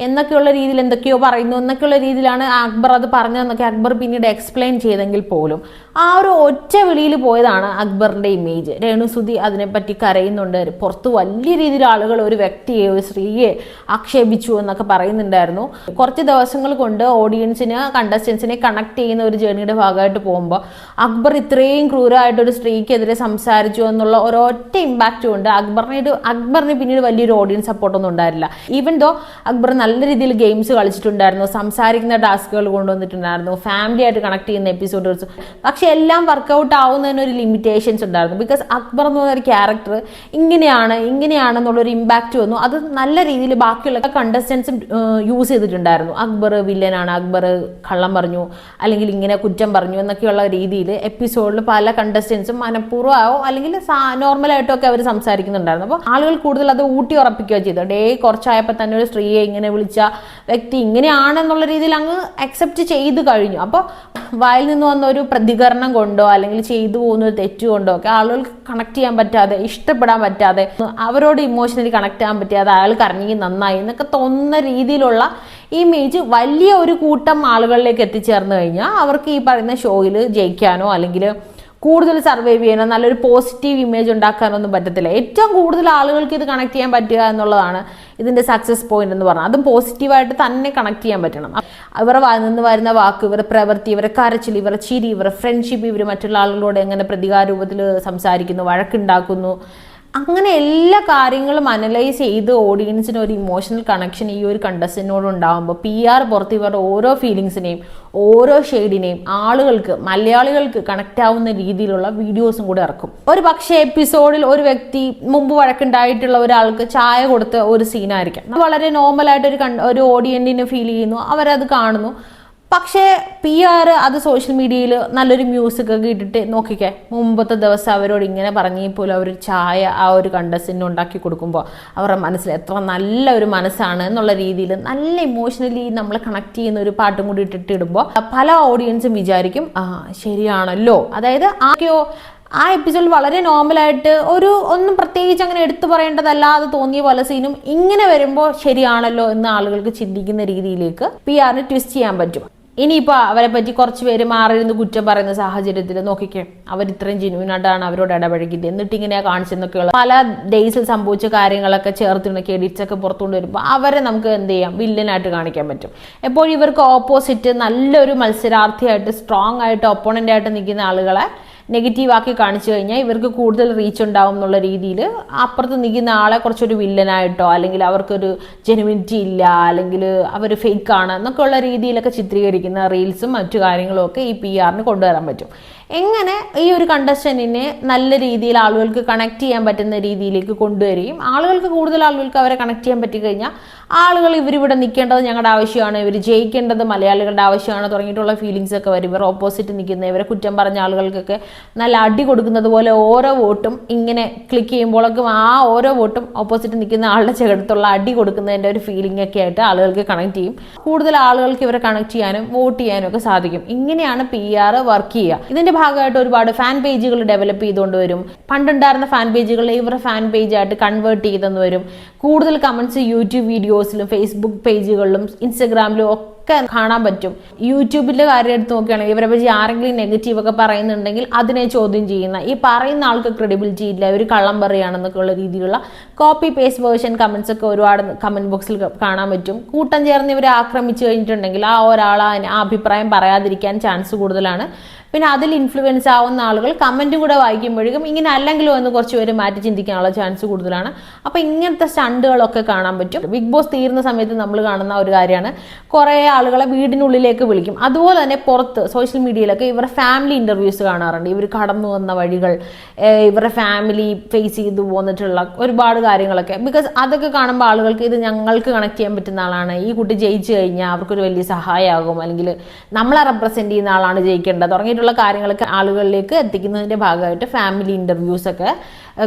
എന്നൊക്കെയുള്ള രീതിയിൽ എന്തൊക്കെയോ പറയുന്നു എന്നൊക്കെയുള്ള രീതിയിലാണ് അക്ബർ അത് പറഞ്ഞതെന്നൊക്കെ അക്ബർ പിന്നീട് എക്സ്പ്ലെയിൻ ചെയ്തെങ്കിൽ പോലും ആ ഒരു ഒറ്റ വിളിയിൽ പോയതാണ് അക്ബറിന്റെ ഇമേജ്. രേണുസുതി അതിനെപ്പറ്റി കരയുന്നുണ്ട്, പുറത്ത് വലിയ രീതിയിൽ ആളുകൾ ഒരു വ്യക്തിയെ, ഒരു സ്ത്രീയെ ആക്ഷേപിച്ചു എന്നൊക്കെ പറയുന്നുണ്ടായിരുന്നു. കുറച്ച് ദിവസങ്ങൾ കൊണ്ട് ഓഡിയൻസിന് കണ്ടസ്റ്റൻസിനെ കണക്ട് ചെയ്യുന്ന ഒരു ജേണിയുടെ ഭാഗമായിട്ട് പോകുമ്പോൾ അക്ബർ ഇത്രയും ക്രൂരമായിട്ടൊരു സ്ത്രീക്കെതിരെ സംസാരിച്ചു എന്നുള്ള ഒരൊറ്റ ഇമ്പാക്റ്റ് കൊണ്ട് അക്ബറിന് പിന്നീട് വലിയൊരു ഓഡിയൻസ് സപ്പോർട്ടൊന്നും ഉണ്ടായില്ല. ഈവൻ ദോ അക്ബർ നല്ല രീതിയിൽ ഗെയിംസ് കളിച്ചിട്ടുണ്ടായിരുന്നു, സംസാരിക്കുന്ന ടാസ്കുകൾ കൊണ്ടുവന്നിട്ടുണ്ടായിരുന്നു, ഫാമിലി ആയിട്ട് കണക്ട് ചെയ്യുന്ന എപ്പിസോഡ്സ്, പക്ഷെ എല്ലാം വർക്കൗട്ട് ആവുന്നതിന് ഒരു ലിമിറ്റേഷൻസ് ഉണ്ടായിരുന്നു. ബിക്കോസ് അക്ബർ എന്ന് പറയുന്ന ഒരു ക്യാരക്ടർ ഇങ്ങനെയാണെന്നുള്ളൊരു ഇമ്പാക്റ്റ് വന്നു. അത് നല്ല രീതിയിൽ ബാക്കിയുള്ള കണ്ടസ്റ്റൻസും യൂസ് ചെയ്തിട്ടുണ്ടായിരുന്നു. അക്ബർ വില്ലനാണ്, അക്ബർ കള്ളം പറഞ്ഞു, അല്ലെങ്കിൽ ഇങ്ങനെ കുറ്റം പറഞ്ഞു എന്നൊക്കെയുള്ള രീതിയിൽ എപ്പിസോഡിൽ പല കണ്ടസ്റ്റൻസും മനഃപൂർവ്വമോ അല്ലെങ്കിൽ നോർമലായിട്ടോ ഒക്കെ അവർ സംസാരിക്കുന്നുണ്ടായിരുന്നു. അപ്പോൾ ആളുകൾ കൂടുതൽ അത് ഊട്ടി ഉറപ്പിക്കുകയോ ചെയ്തു. കുറച്ചായപ്പോൾ തന്നെ ഒരു സ്ത്രീയെ ഇങ്ങനെ വിളിച്ച വ്യക്തി ഇങ്ങനെയാണെന്നുള്ള രീതിയിൽ അങ്ങ് അക്സെപ്റ്റ് ചെയ്ത് കഴിഞ്ഞു. അപ്പോൾ വായിൽ നിന്ന് വന്ന ഒരു പ്രതികരണം കൊണ്ടോ അല്ലെങ്കിൽ ചെയ്തു പോകുന്ന ഒരു തെറ്റുകൊണ്ടോ ഒക്കെ ആളുകൾക്ക് കണക്ട് ചെയ്യാൻ പറ്റാതെ, ഇഷ്ടപ്പെടാൻ പറ്റാതെ, അവരോട് ഇമോഷണലി കണക്ട് ചെയ്യാൻ പറ്റാതെ അയാൾ കരഞ്ഞെങ്കിൽ നന്നായി എന്നൊക്കെ തോന്നുന്ന രീതിയിലുള്ള ഇമേജ് വലിയ ഒരു കൂട്ടം ആളുകളിലേക്ക് എത്തിച്ചേർന്ന് കഴിഞ്ഞാൽ അവർക്ക് ഈ പറയുന്ന ഷോയിൽ ജയിക്കാനോ അല്ലെങ്കിൽ കൂടുതൽ സർവൈവ് ചെയ്യാനോ നല്ലൊരു പോസിറ്റീവ് ഇമേജ് ഉണ്ടാക്കാനോ ഒന്നും പറ്റത്തില്ല. ഏറ്റവും കൂടുതൽ ആളുകൾക്ക് ഇത് കണക്ട് ചെയ്യാൻ പറ്റുക എന്നുള്ളതാണ് ഇതിന്റെ സക്സസ് പോയിന്റ് എന്ന് പറഞ്ഞാൽ. അതും പോസിറ്റീവായിട്ട് തന്നെ കണക്ട് ചെയ്യാൻ പറ്റണം. ഇവരെ നിന്ന് വരുന്ന വാക്ക്, ഇവരുടെ പ്രവൃത്തി, ഇവരെ കരച്ചിൽ, ഇവരുടെ ചിരി, ഇവരുടെ ഫ്രണ്ട്ഷിപ്പ്, ഇവർ മറ്റുള്ള ആളുകളോട് എങ്ങനെ പ്രതികാര രൂപത്തിൽ സംസാരിക്കുന്നു, വഴക്കുണ്ടാക്കുന്നു, അങ്ങനെ എല്ലാ കാര്യങ്ങളും അനലൈസ് ചെയ്ത് ഓഡിയൻസിന് ഒരു ഇമോഷണൽ കണക്ഷൻ ഈ ഒരു കണ്ടസ്റ്റന്റിനോട് ഉണ്ടാകുമ്പോൾ PR പുറത്ത് ഇവരുടെ ഓരോ ഫീലിങ്സിനെയും ഓരോ ഷെയ്ഡിനെയും ആളുകൾക്ക്, മലയാളികൾക്ക് കണക്ട് ആവുന്ന രീതിയിലുള്ള വീഡിയോസും കൂടെ ഇറക്കും. ഒരു പക്ഷേ എപ്പിസോഡിൽ ഒരു വ്യക്തി മുമ്പ് വഴക്കുണ്ടായിട്ടുള്ള ഒരാൾക്ക് ചായ കൊടുത്ത ഒരു സീനായിരിക്കാം, വളരെ നോർമലായിട്ട് ഒരു ഓഡിയൻസിന് ഫീൽ ചെയ്യുന്നു, അവരത് കാണുന്നു. പക്ഷേ PR അത് സോഷ്യൽ മീഡിയയിൽ നല്ലൊരു മ്യൂസിക് ഒക്കെ ഇട്ടിട്ട് നോക്കിക്കേ, മുമ്പത്തെ ദിവസം അവരോട് ഇങ്ങനെ പറഞ്ഞെങ്കിൽ പോലും അവർ ചായ ആ ഒരു കണ്ടസ്റ്റന്റിന് ഉണ്ടാക്കി കൊടുക്കുമ്പോൾ അവരുടെ മനസ്സിൽ എത്ര നല്ല ഒരു മനസ്സാണ് എന്നുള്ള രീതിയിൽ നല്ല ഇമോഷണലി നമ്മൾ കണക്ട് ചെയ്യുന്ന ഒരു പാട്ടും കൂടി ഇട്ടിടുമ്പോൾ പല ഓഡിയൻസും വിചാരിക്കും ശരിയാണല്ലോ. അതായത് ആ എപ്പിസോഡിൽ വളരെ നോർമലായിട്ട് ഒന്നും പ്രത്യേകിച്ച് അങ്ങനെ എടുത്തു പറയേണ്ടതല്ലാതെ തോന്നിയ പല സീനും ഇങ്ങനെ വരുമ്പോൾ ശരിയാണല്ലോ എന്ന് ആളുകൾക്ക് ചിന്തിക്കുന്ന രീതിയിലേക്ക് PR ട്വിസ്റ്റ് ചെയ്യാൻ പറ്റും. ഇനിയിപ്പോൾ അവരെ പറ്റി കുറച്ച് പേര് മാറിയിരുന്ന് കുറ്റം പറയുന്ന സാഹചര്യത്തിൽ നോക്കിക്കേ, അവർ ഇത്രയും ജെന്യൂനായിട്ടാണ് അവരോട് ഇടപഴകിയത്, എന്നിട്ട് ഇങ്ങനെയാ കാണിച്ചെന്നൊക്കെയുള്ള പല ഡേയ്സിൽ സംഭവിച്ച കാര്യങ്ങളൊക്കെ ചേർത്തിണക്കി എഡിറ്റ്സ് ഒക്കെ പുറത്തുകൊണ്ട് വരുമ്പോൾ അവരെ നമുക്ക് എന്ത് ചെയ്യാം, വില്ലനായിട്ട് കാണിക്കാൻ പറ്റും. എപ്പോഴും ഇവർക്ക് ഓപ്പോസിറ്റ് നല്ലൊരു മത്സരാർത്ഥിയായിട്ട് സ്ട്രോങ് ആയിട്ട് ഒപ്പോണൻ്റ് ആയിട്ട് നിൽക്കുന്ന ആളുകളെ നെഗറ്റീവ് ആക്കി കാണിച്ചു കഴിഞ്ഞാൽ ഇവർക്ക് കൂടുതൽ റീച്ച് ഉണ്ടാവും എന്നുള്ള രീതിയിൽ അപ്പുറത്ത് നിൽക്കുന്ന ആളെ കുറച്ചൊരു വില്ലനായിട്ടോ അല്ലെങ്കിൽ അവർക്കൊരു ജെനുവിനിറ്റി ഇല്ല അല്ലെങ്കിൽ അവർ ഫേക്ക് ആണ് എന്നൊക്കെ ഉള്ള രീതിയിലൊക്കെ ചിത്രീകരിക്കുന്ന റീൽസും മറ്റു കാര്യങ്ങളും ഒക്കെ ഈ PR കൊണ്ടുവരാൻ പറ്റും. എങ്ങനെ ഈ ഒരു കണ്ടസ്റ്റന്റിനെ നല്ല രീതിയിൽ ആളുകൾക്ക് കണക്ട് ചെയ്യാൻ പറ്റുന്ന രീതിയിലേക്ക് കൊണ്ടുവരികയും കൂടുതൽ ആളുകൾക്ക് അവരെ കണക്ട് ചെയ്യാൻ പറ്റിക്കഴിഞ്ഞാൽ ആളുകൾ ഇവരിവിടെ നിൽക്കേണ്ടത് ഞങ്ങളുടെ ആവശ്യമാണ്, ഇവർ ജയിക്കേണ്ടത് മലയാളികളുടെ ആവശ്യമാണ് തുടങ്ങിയിട്ടുള്ള ഫീലിങ്സ് ഒക്കെ വരും. ഇവർ ഓപ്പോസിറ്റ് നിൽക്കുന്ന ഇവരെ കുറ്റം പറഞ്ഞ ആളുകൾക്കൊക്കെ നല്ല അടി കൊടുക്കുന്നത് പോലെ ഓരോ വോട്ടും ഇങ്ങനെ ക്ലിക്ക് ചെയ്യുമ്പോഴൊക്കെ ആ ഓരോ വോട്ടും ഓപ്പോസിറ്റ് നിൽക്കുന്ന ആളുടെ ചേർത്തുള്ള അടി കൊടുക്കുന്നതിൻ്റെ ഒരു ഫീലിംഗ് ഒക്കെ ആയിട്ട് ആളുകൾക്ക് കണക്ട് ചെയ്യും. കൂടുതൽ ആളുകൾക്ക് ഇവരെ കണക്ട് ചെയ്യാനും വോട്ട് ചെയ്യാനും ഒക്കെ സാധിക്കും. ഇങ്ങനെയാണ് PR വർക്ക് ചെയ്യുക. ഇതിന്റെ ഭാഗമായിട്ട് ഒരുപാട് ഫാൻ പേജുകൾ ഡെവലപ്പ് ചെയ്തുകൊണ്ട് വരും. പണ്ടുണ്ടായിരുന്ന ഫാൻ പേജുകളെ ഇവരുടെ ഫാൻ പേജായിട്ട് കൺവേർട്ട് ചെയ്തെന്ന് വരും. കൂടുതൽ കമന്റ്സ് യൂട്യൂബ് വീഡിയോസിലും ഫേസ്ബുക്ക് പേജുകളിലും ഇൻസ്റ്റഗ്രാമിലും ഒക്കെ കാണാൻ പറ്റും. യൂട്യൂബിന്റെ കാര്യം എടുത്ത് നോക്കുകയാണെങ്കിൽ ഇവരെ പറ്റി ആരെങ്കിലും നെഗറ്റീവ് ഒക്കെ പറയുന്നുണ്ടെങ്കിൽ അതിനെ ചോദ്യം ചെയ്യുന്ന, ഈ പറയുന്ന ആൾക്ക് ക്രെഡിബിലിറ്റി ഇല്ല, ഇവർ കള്ളം പറയുകയാണെന്നൊക്കെ ഉള്ള രീതിയിലുള്ള കോപ്പി പേസ്റ്റ് വേർഷൻ കമന്റ്സ് ഒക്കെ ഒരുപാട് കമന്റ് ബോക്സിൽ കാണാൻ പറ്റും. കൂട്ടം ചേർന്ന് ഇവരെ ആക്രമിച്ചു കഴിഞ്ഞിട്ടുണ്ടെങ്കിൽ ആ ഒരാൾ ആ അഭിപ്രായം പറയാതിരിക്കാൻ ചാൻസ് കൂടുതലാണ്. പിന്നെ അതിൽ ഇൻഫ്ലുവൻസ് ആവുന്ന ആളുകൾ കമൻറ്റും കൂടെ വായിക്കുമ്പോഴേക്കും ഇങ്ങനെ അല്ലെങ്കിലോ എന്ന് കുറച്ച് പേര് മാറ്റി ചിന്തിക്കാനുള്ള ചാൻസ് കൂടുതലാണ്. അപ്പോൾ ഇങ്ങനത്തെ സ്റ്റണ്ടുകളൊക്കെ കാണാൻ പറ്റും. ബിഗ് ബോസ് തീരുന്ന സമയത്ത് നമ്മൾ കാണുന്ന ഒരു കാര്യമാണ്, കുറേ ആളുകളെ വീടിനുള്ളിലേക്ക് വിളിക്കും. അതുപോലെ തന്നെ പുറത്ത് സോഷ്യൽ മീഡിയയിലൊക്കെ ഇവരുടെ ഫാമിലി ഇൻ്റർവ്യൂസ് കാണാറുണ്ട്. ഇവർ കടന്നു വന്ന വഴികൾ, ഇവരുടെ ഫാമിലി ഫേസ് ചെയ്തു പോന്നിട്ടുള്ള ഒരുപാട് കാര്യങ്ങളൊക്കെ. ബിക്കോസ് അതൊക്കെ കാണുമ്പോൾ ആളുകൾക്ക് ഇത് ഞങ്ങൾക്ക് കണക്ട് ചെയ്യാൻ പറ്റുന്ന ആളാണ്, ഈ കുട്ടി ജയിച്ചു കഴിഞ്ഞാൽ അവർക്കൊരു വലിയ സഹായമാകും, അല്ലെങ്കിൽ നമ്മളെ റെപ്രസെൻറ്റ് ചെയ്യുന്ന ആളാണ് ജയിക്കേണ്ടത് തുടങ്ങിയിട്ടുള്ള കാര്യങ്ങളൊക്കെ ആളുകളിലേക്ക് എത്തിക്കുന്നതിൻ്റെ ഭാഗമായിട്ട് ഫാമിലി ഇൻ്റർവ്യൂസ് ഒക്കെ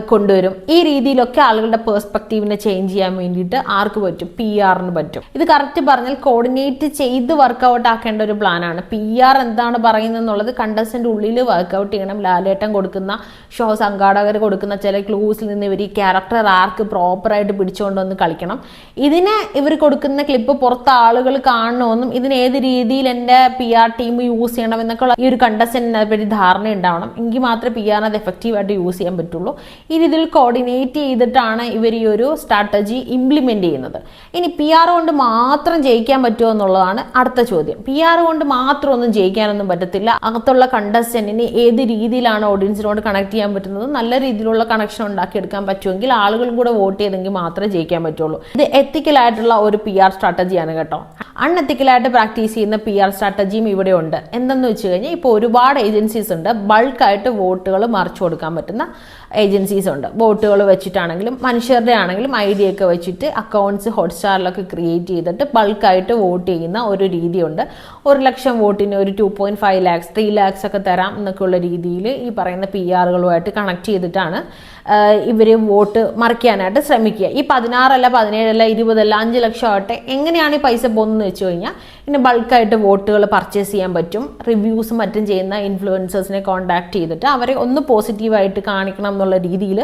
കൊണ്ടുവരും. ഈ രീതിയിലൊക്കെ ആളുകളുടെ പേഴ്സ്പെക്റ്റീവിനെ ചേഞ്ച് ചെയ്യാൻ വേണ്ടിയിട്ട് ആർക്ക് പറ്റും? PR പറ്റും. ഇത് കറക്റ്റ് പറഞ്ഞാൽ കോർഡിനേറ്റ് ചെയ്ത് വർക്കൗട്ട് ആക്കേണ്ട ഒരു പ്ലാനാണ്. PR എന്താണ് പറയുന്നത് എന്നുള്ളത് കണ്ടസ്റ്റന്റ് ഉള്ളിൽ വർക്കൗട്ട് ചെയ്യണം. ലാലേട്ടൻ കൊടുക്കുന്ന ഷോ സംഘാടകർ കൊടുക്കുന്ന ചില ക്ലൂസിൽ നിന്ന് ഇവർ ഈ ക്യാരക്ടർ ആർക്ക് പ്രോപ്പറായിട്ട് പിടിച്ചുകൊണ്ടുവന്ന് കളിക്കണം. ഇതിനെ ഇവർ കൊടുക്കുന്ന ക്ലിപ്പ് പുറത്ത് ആളുകൾ കാണണമെന്നും ഇതിന് ഏത് രീതിയിൽ എൻ്റെ PR ടീം യൂസ് ചെയ്യണം എന്നൊക്കെ ഈ ഒരു കണ്ടസ്റ്റന്റിനെ പറ്റി ധാരണ ഉണ്ടാവണം. എങ്കിൽ മാത്രമേ PR അത് എഫക്റ്റീവായിട്ട് യൂസ് ചെയ്യാൻ പറ്റുള്ളൂ. ഈ രീതിയിൽ കോർഡിനേറ്റ് ചെയ്തിട്ടാണ് ഇവർ ഈ ഒരു സ്ട്രാറ്റജി ഇംപ്ലിമെന്റ് ചെയ്യുന്നത്. ഇനി PR കൊണ്ട് മാത്രം ജയിക്കാൻ പറ്റുമോ എന്നുള്ളതാണ് അടുത്ത ചോദ്യം. PR കൊണ്ട് മാത്രം ഒന്നും ജയിക്കാനൊന്നും പറ്റത്തില്ല. അകത്തുള്ള കണ്ടസ്റ്റന്റിന് ഏത് രീതിയിലാണ് ഓഡിയൻസിനോട് കണക്ട് ചെയ്യാൻ പറ്റുന്നത്, നല്ല രീതിയിലുള്ള കണക്ഷൻ ഉണ്ടാക്കിയെടുക്കാൻ പറ്റുമെങ്കിൽ ആളുകളും കൂടെ വോട്ട് ചെയ്തെങ്കിൽ മാത്രമേ ജയിക്കാൻ പറ്റുള്ളൂ. ഇത് എത്തിക്കലായിട്ടുള്ള ഒരു PR സ്ട്രാറ്റജിയാണ് കേട്ടോ. അൺഎത്തിക്കലായിട്ട് പ്രാക്ടീസ് ചെയ്യുന്ന PR സ്ട്രാറ്റജിയും ഇവിടെ ഉണ്ട്. എന്തെന്ന് വെച്ച് കഴിഞ്ഞാൽ ഇപ്പോൾ ഒരുപാട് ഏജൻസീസ് ഉണ്ട്, ബൾക്കായിട്ട് വോട്ടുകൾ മറിച്ചു കൊടുക്കാൻ പറ്റുന്ന ഏജൻസീസ് ഉണ്ട്. വോട്ടുകൾ വെച്ചിട്ടാണെങ്കിലും മനുഷ്യരുടെ ആണെങ്കിലും ഐഡിയ ഒക്കെ വെച്ചിട്ട് അക്കൗണ്ട്സ് ഹോട്ട്സ്റ്റാറിലൊക്കെ ക്രിയേറ്റ് ചെയ്തിട്ട് ബൾക്കായിട്ട് വോട്ട് ചെയ്യുന്ന ഒരു രീതിയുണ്ട്. 1 ലക്ഷം വോട്ടിന് ഒരു 2.5 lakhs 3 lakhs ഒക്കെ തരാം എന്നൊക്കെയുള്ള രീതിയിൽ ഈ പറയുന്ന PRകളുമായിട്ട് കണക്ട് ചെയ്തിട്ടാണ് ഇവർ വോട്ട് മറിക്കാനായിട്ട് ശ്രമിക്കുക. ഈ 16 അല്ല 17 അല്ല 20 അല്ല 5 ലക്ഷം ആവട്ടെ, എങ്ങനെയാണ് ഈ പൈസ പോകുന്നതെന്ന് വെച്ച് കഴിഞ്ഞാൽ ഇങ്ങനെ ബൾക്കായിട്ട് വോട്ടുകൾ പർച്ചേസ് ചെയ്യാൻ പറ്റും. റിവ്യൂസും മറ്റും ചെയ്യുന്ന ഇൻഫ്ലുവൻസേഴ്സിനെ കോൺടാക്ട് ചെയ്തിട്ട് അവരെ ഒന്ന് പോസിറ്റീവായിട്ട് കാണിക്കണം എന്നുള്ള രീതിയിൽ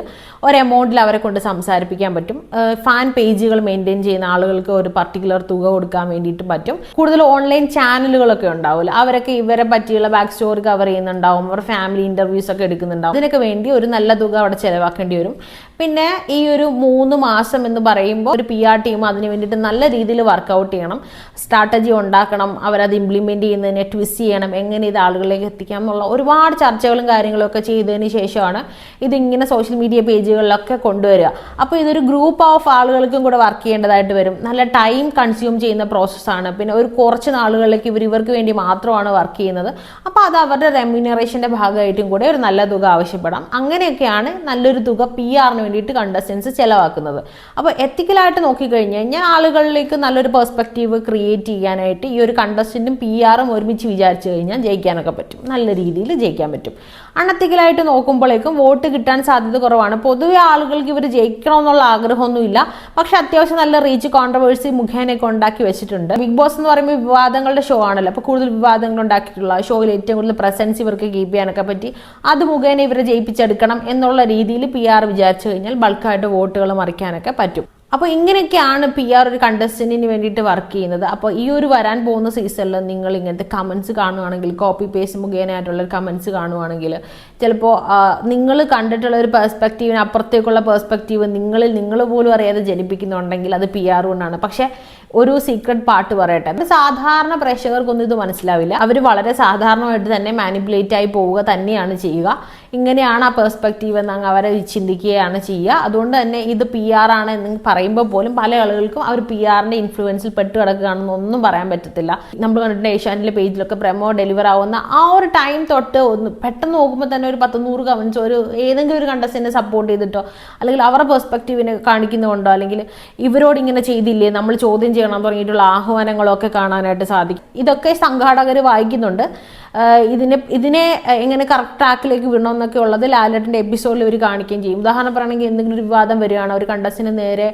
ഒരു എമൗണ്ടിൽ അവരെ കൊണ്ട് സംസാരിപ്പിക്കാൻ പറ്റും. ഫാൻ പേജുകൾ മെയിൻറ്റെയിൻ ചെയ്യുന്ന ആളുകൾക്ക് ഒരു പർട്ടിക്കുലർ തുക കൊടുക്കാൻ വേണ്ടിയിട്ട് പറ്റും. കൂടുതൽ ഓൺലൈൻ ചാനലുകളൊക്കെ ഉണ്ടാവില്ല, അവരൊക്കെ ഇവരെ പറ്റിയുള്ള ബാക്ക് സ്റ്റോറി കവർ ചെയ്യുന്നുണ്ടാവും, അവരുടെ ഫാമിലി ഇൻ്റർവ്യൂസ് ഒക്കെ എടുക്കുന്നുണ്ടാവും. അതിനൊക്കെ വേണ്ടി ഒരു നല്ല തുക അവിടെ ചിലവാക്കി ഒഴിവാക്കേണ്ടി വരും. പിന്നെ ഈ ഒരു 3 മാസം എന്ന് പറയുമ്പോൾ ഒരു PR ടീം അതിന് വേണ്ടിയിട്ട് നല്ല രീതിയിൽ വർക്കൗട്ട് ചെയ്യണം, സ്ട്രാറ്റജി ഉണ്ടാക്കണം, അവരത് ഇംപ്ലിമെൻറ്റ് ചെയ്യുന്നതിനെ ട്വിസ്റ്റ് ചെയ്യണം, എങ്ങനെ ഇത് ആളുകളിലേക്ക് എത്തിക്കാം എന്നുള്ള ഒരുപാട് ചർച്ചകളും കാര്യങ്ങളും ഒക്കെ ചെയ്തതിന് ശേഷമാണ് ഇതിങ്ങനെ സോഷ്യൽ മീഡിയ പേജുകളിലൊക്കെ കൊണ്ടുവരിക. അപ്പോൾ ഇതൊരു ഗ്രൂപ്പ് ഓഫ് ആളുകൾക്കും കൂടെ വർക്ക് ചെയ്യേണ്ടതായിട്ട് വരും. നല്ല ടൈം കൺസ്യൂം ചെയ്യുന്ന പ്രോസസ്സാണ്. പിന്നെ ഒരു കുറച്ച് നാളുകളിലേക്ക് ഇവർക്ക് വേണ്ടി മാത്രമാണ് വർക്ക് ചെയ്യുന്നത്. അപ്പോൾ അത് അവരുടെ റെമ്യൂണറേഷൻ്റെ ഭാഗമായിട്ടും കൂടെ ഒരു നല്ല തുക ആവശ്യപ്പെടാം. അങ്ങനെയൊക്കെയാണ് നല്ലൊരു തുക PR വേണ്ടിയിട്ട് കണ്ടസ്റ്റൻസ് ചിലവാക്കുന്നത്. അപ്പോൾ എത്തിക്കലായിട്ട് നോക്കിക്കഴിഞ്ഞ് കഴിഞ്ഞാൽ ആളുകളിലേക്ക് നല്ലൊരു പെർസ്പെക്റ്റീവ് ക്രിയേറ്റ് ചെയ്യാനായിട്ട് ഈ ഒരു കണ്ടസ്റ്റൻറ്റും PR ഒരുമിച്ച് വിചാരിച്ചു കഴിഞ്ഞാൽ ജയിക്കാനൊക്കെ പറ്റും, നല്ല രീതിയിൽ ജയിക്കാൻ പറ്റും. അൺഎത്തിക്കലായിട്ട് നോക്കുമ്പോഴേക്കും വോട്ട് കിട്ടാൻ സാധ്യത കുറവാണ്. പൊതുവെ ആളുകൾക്ക് ഇവർ ജയിക്കണമെന്നുള്ള ആഗ്രഹമൊന്നുമില്ല, പക്ഷെ അത്യാവശ്യം നല്ല റീച്ച് കോൺട്രവേഴ്സി മുഖേനയൊക്കെ ഉണ്ടാക്കി വെച്ചിട്ടുണ്ട്. ബിഗ് ബോസ് എന്ന് പറയുമ്പോൾ വിവാദങ്ങളുടെ ഷോ ആണല്ലോ, അപ്പോൾ കൂടുതൽ വിവാദങ്ങൾ ഉണ്ടാക്കിയിട്ടുള്ള ഷോയിൽ ഏറ്റവും കൂടുതൽ പ്രസൻസ് ഇവർക്ക് കീപ്പ് ചെയ്യാനൊക്കെ പറ്റി അത് മുഖേന ഇവരെ ജയിപ്പിച്ചെടുക്കണം എന്നുള്ള രീതിയിൽ PR വിചാരിച്ചു കഴിഞ്ഞാൽ ബൾക്കായിട്ട് വോട്ടുകൾ മറിക്കാനൊക്കെ പറ്റും. അപ്പോൾ ഇങ്ങനെയൊക്കെയാണ് PR ഒരു കണ്ടസ്റ്റന്റിന് വേണ്ടിയിട്ട് വർക്ക് ചെയ്യുന്നത്. അപ്പോൾ ഈ ഒരു വരാൻ പോകുന്ന സീസണിൽ നിങ്ങൾ ഇങ്ങനത്തെ കമൻസ് കാണുവാണെങ്കിൽ, കോപ്പി പേസ്റ്റ് മുഖേനയായിട്ടുള്ള കമൻസ് കാണുവാണെങ്കിൽ, ചിലപ്പോൾ നിങ്ങൾ കണ്ടിട്ടുള്ള ഒരു പെർസ്പെക്റ്റീവിന് അപ്പുറത്തേക്കുള്ള പെർസ്പെക്റ്റീവ് നിങ്ങൾ പോലും അറിയാതെ ജനിപ്പിക്കുന്നുണ്ടെങ്കിൽ അത് PR കൊണ്ടാണ്. പക്ഷേ ഒരു സീക്രട്ട് പാർട്ട് പറയട്ടെ, അത് സാധാരണ പ്രേക്ഷകർക്കൊന്നും ഇത് മനസ്സിലാവില്ല. അവർ വളരെ സാധാരണമായിട്ട് തന്നെ മാനിപ്പുലേറ്റ് ആയി പോവുക തന്നെയാണ് ചെയ്യുക. ഇങ്ങനെയാണ് ആ പെർസ്പെക്റ്റീവ് എന്ന് അവരെ ചിന്തിക്കുകയാണ് ചെയ്യുക. അതുകൊണ്ട് തന്നെ ഇത് PR ആണ് എന്ന് പറയുമ്പോൾ പോലും പല ആളുകൾക്കും അവർ PRന്റെ ഇൻഫ്ലുവൻസിൽ പെട്ട് കിടക്കുകയാണെന്നൊന്നും പറയാൻ പറ്റത്തില്ല. നമ്മൾ കണ്ടിട്ടുണ്ട് ഏഷ്യാനെറ്റിലെ പേജിലൊക്കെ പ്രമോ ഡെലിവർ ആവുന്ന ആ ഒരു ടൈം തൊട്ട് ഒന്ന് പെട്ടെന്ന് നോക്കുമ്പോൾ തന്നെ ഒരു 100 കമൻസ് ഒരു ഏതെങ്കിലും ഒരു കണ്ടസ്റ്റന്റിനെ സപ്പോർട്ട് ചെയ്തിട്ടോ അല്ലെങ്കിൽ അവരുടെ പെർസ്പെക്റ്റീവിനെ കാണിക്കുന്നുണ്ടോ അല്ലെങ്കിൽ ഇവരോട് ഇങ്ങനെ ചെയ്തില്ലേ നമ്മൾ ചോദ്യം ചെയ്യണം തുടങ്ങിയിട്ടുള്ള ആഹ്വാനങ്ങളൊക്കെ കാണാനായിട്ട് സാധിക്കും. ഇതൊക്കെ സംഘാടകർ വായിക്കുന്നുണ്ട്. ഇതിനെ എങ്ങനെ കറക്റ്റ് ട്രാക്കിലേക്ക് വിടണമെന്നൊക്കെ ഉള്ളത് ലാലേട്ടൻ്റെ എപ്പിസോഡിൽ ഇവർ കാണിക്കുകയും ചെയ്യും. ഉദാഹരണം പറയുകയാണെങ്കിൽ എന്തെങ്കിലും ഒരു വിവാദം വരികയാണ്, ഒരു കണ്ടസ്റ്റന്റ് നേരെ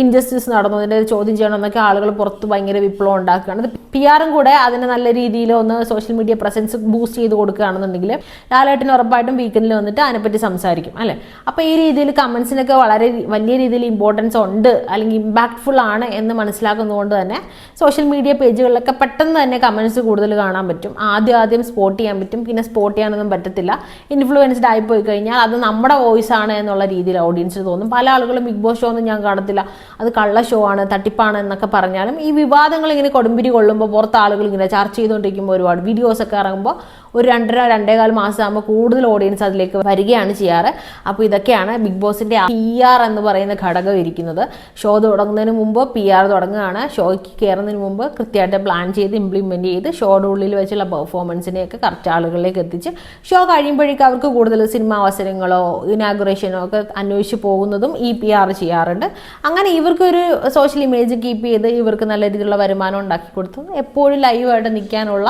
ഇൻജസ്റ്റിസ് നടന്നു, അതിൻ്റെ ചോദ്യം ചെയ്യണമെന്നൊക്കെ ആളുകൾ പുറത്ത് ഭയങ്കര വിപ്ലവം ഉണ്ടാക്കുകയാണ്. PR കൂടെ അതിനെ നല്ല രീതിയിൽ ഒന്ന് സോഷ്യൽ മീഡിയ പ്രസൻസ് ബൂസ്റ്റ് ചെയ്ത് കൊടുക്കുകയാണെന്നുണ്ടെങ്കിൽ ലാലേട്ടന് ഉറപ്പായിട്ടും വീക്കെൻഡിൽ വന്നിട്ട് അതിനെപ്പറ്റി സംസാരിക്കും അല്ലേ. അപ്പോൾ ഈ രീതിയിൽ കമൻസിനൊക്കെ വളരെ വലിയ രീതിയിൽ ഇമ്പോർട്ടൻസ് ഉണ്ട് അല്ലെങ്കിൽ ഇമ്പാക്ട്ഫുൾ ആണ് എന്ന് മനസ്സിലാക്കുന്നതുകൊണ്ട് തന്നെ സോഷ്യൽ മീഡിയ പേജുകളിലൊക്കെ പെട്ടെന്ന് തന്നെ കമൻസ് കൂടുതൽ കാണാൻ പറ്റും. ആദ്യം സ്പോട്ട് ചെയ്യാൻ പറ്റും, പിന്നെ സ്പോട്ട് ചെയ്യാനൊന്നും പറ്റത്തില്ല. ഇൻഫ്ലുവൻസ്ഡ് ആയിപ്പോയി കഴിഞ്ഞാൽ അത് നമ്മുടെ വോയിസ് ആണ് എന്നുള്ള രീതിയിൽ ഓഡിയൻസിന് തോന്നും. പല ആളുകളും ബിഗ് ബോസ് ഷോ ഒന്നും ഞാൻ കാണത്തില്ല, അത് കള്ള ഷോ ആണ്, തട്ടിപ്പാണ് എന്നൊക്കെ പറഞ്ഞാലും ഈ വിവാദങ്ങൾ ഇങ്ങനെ കൊടുമ്പിരി കൊള്ളുമ്പോൾ പുറത്ത് ആളുകൾ ഇങ്ങനെ ചർച്ച ചെയ്തുകൊണ്ടിരിക്കുമ്പോൾ ഒരുപാട് വീഡിയോസ് ഒക്കെ ഇറങ്ങുമ്പോൾ ഒരു 2.5 മാസം ആകുമ്പോൾ കൂടുതൽ ഓഡിയൻസ് അതിലേക്ക് വരികയാണ് ചെയ്യാറ്. അപ്പോൾ ഇതൊക്കെയാണ് ബിഗ് ബോസിൻ്റെ PR എന്ന് പറയുന്ന ഘടകം ഇരിക്കുന്നത്. ഷോ തുടങ്ങുന്നതിന് മുമ്പ് PR തുടങ്ങുകയാണ്. ഷോയ്ക്ക് കയറുന്നതിന് മുമ്പ് കൃത്യമായിട്ട് പ്ലാൻ ചെയ്ത് ഇംപ്ലിമെൻറ്റ് ചെയ്ത് ഷോയുടെ ഉള്ളിൽ വെച്ചുള്ള പെർഫോമൻസിനെയൊക്കെ കറക്റ്റ് ആളുകളിലേക്ക് എത്തിച്ച് ഷോ കഴിയുമ്പോഴേക്കും അവർക്ക് കൂടുതൽ സിനിമാ അവസരങ്ങളോ ഇനാഗുറേഷനോ ഒക്കെ അന്വേഷിച്ച് പോകുന്നതും ഈ PR ചെയ്യാറുണ്ട്. അങ്ങനെ ഇവർക്കൊരു സോഷ്യൽ ഇമേജ് കീപ്പ് ചെയ്ത് ഇവർക്ക് നല്ല രീതിയിലുള്ള വരുമാനം ഉണ്ടാക്കി കൊടുത്തു എപ്പോഴും ലൈവായിട്ട് നിൽക്കാനുള്ള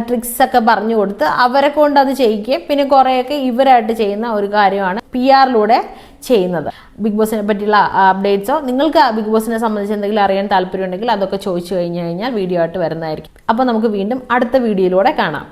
ട്രിക്സ് ഒക്കെ പറഞ്ഞു കൊടുത്ത് അവരെ കൊണ്ട് അത് ചെയ്യിക്കുകയും പിന്നെ കുറേയൊക്കെ ഇവരായിട്ട് ചെയ്യുന്ന ഒരു കാര്യമാണ് PR ചെയ്യുന്നത്. ബിഗ് ബോസിനെ പറ്റിയുള്ള അപ്ഡേറ്റ്സോ നിങ്ങൾക്ക് ബിഗ് ബോസിനെ സംബന്ധിച്ച് എന്തെങ്കിലും അറിയാൻ താല്പര്യമുണ്ടെങ്കിൽ അതൊക്കെ ചോദിച്ചു കഴിഞ്ഞാൽ വീഡിയോ ആയിട്ട് വരുന്നതായിരിക്കും. അപ്പോൾ നമുക്ക് വീണ്ടും അടുത്ത വീഡിയോയിലൂടെ കാണാം.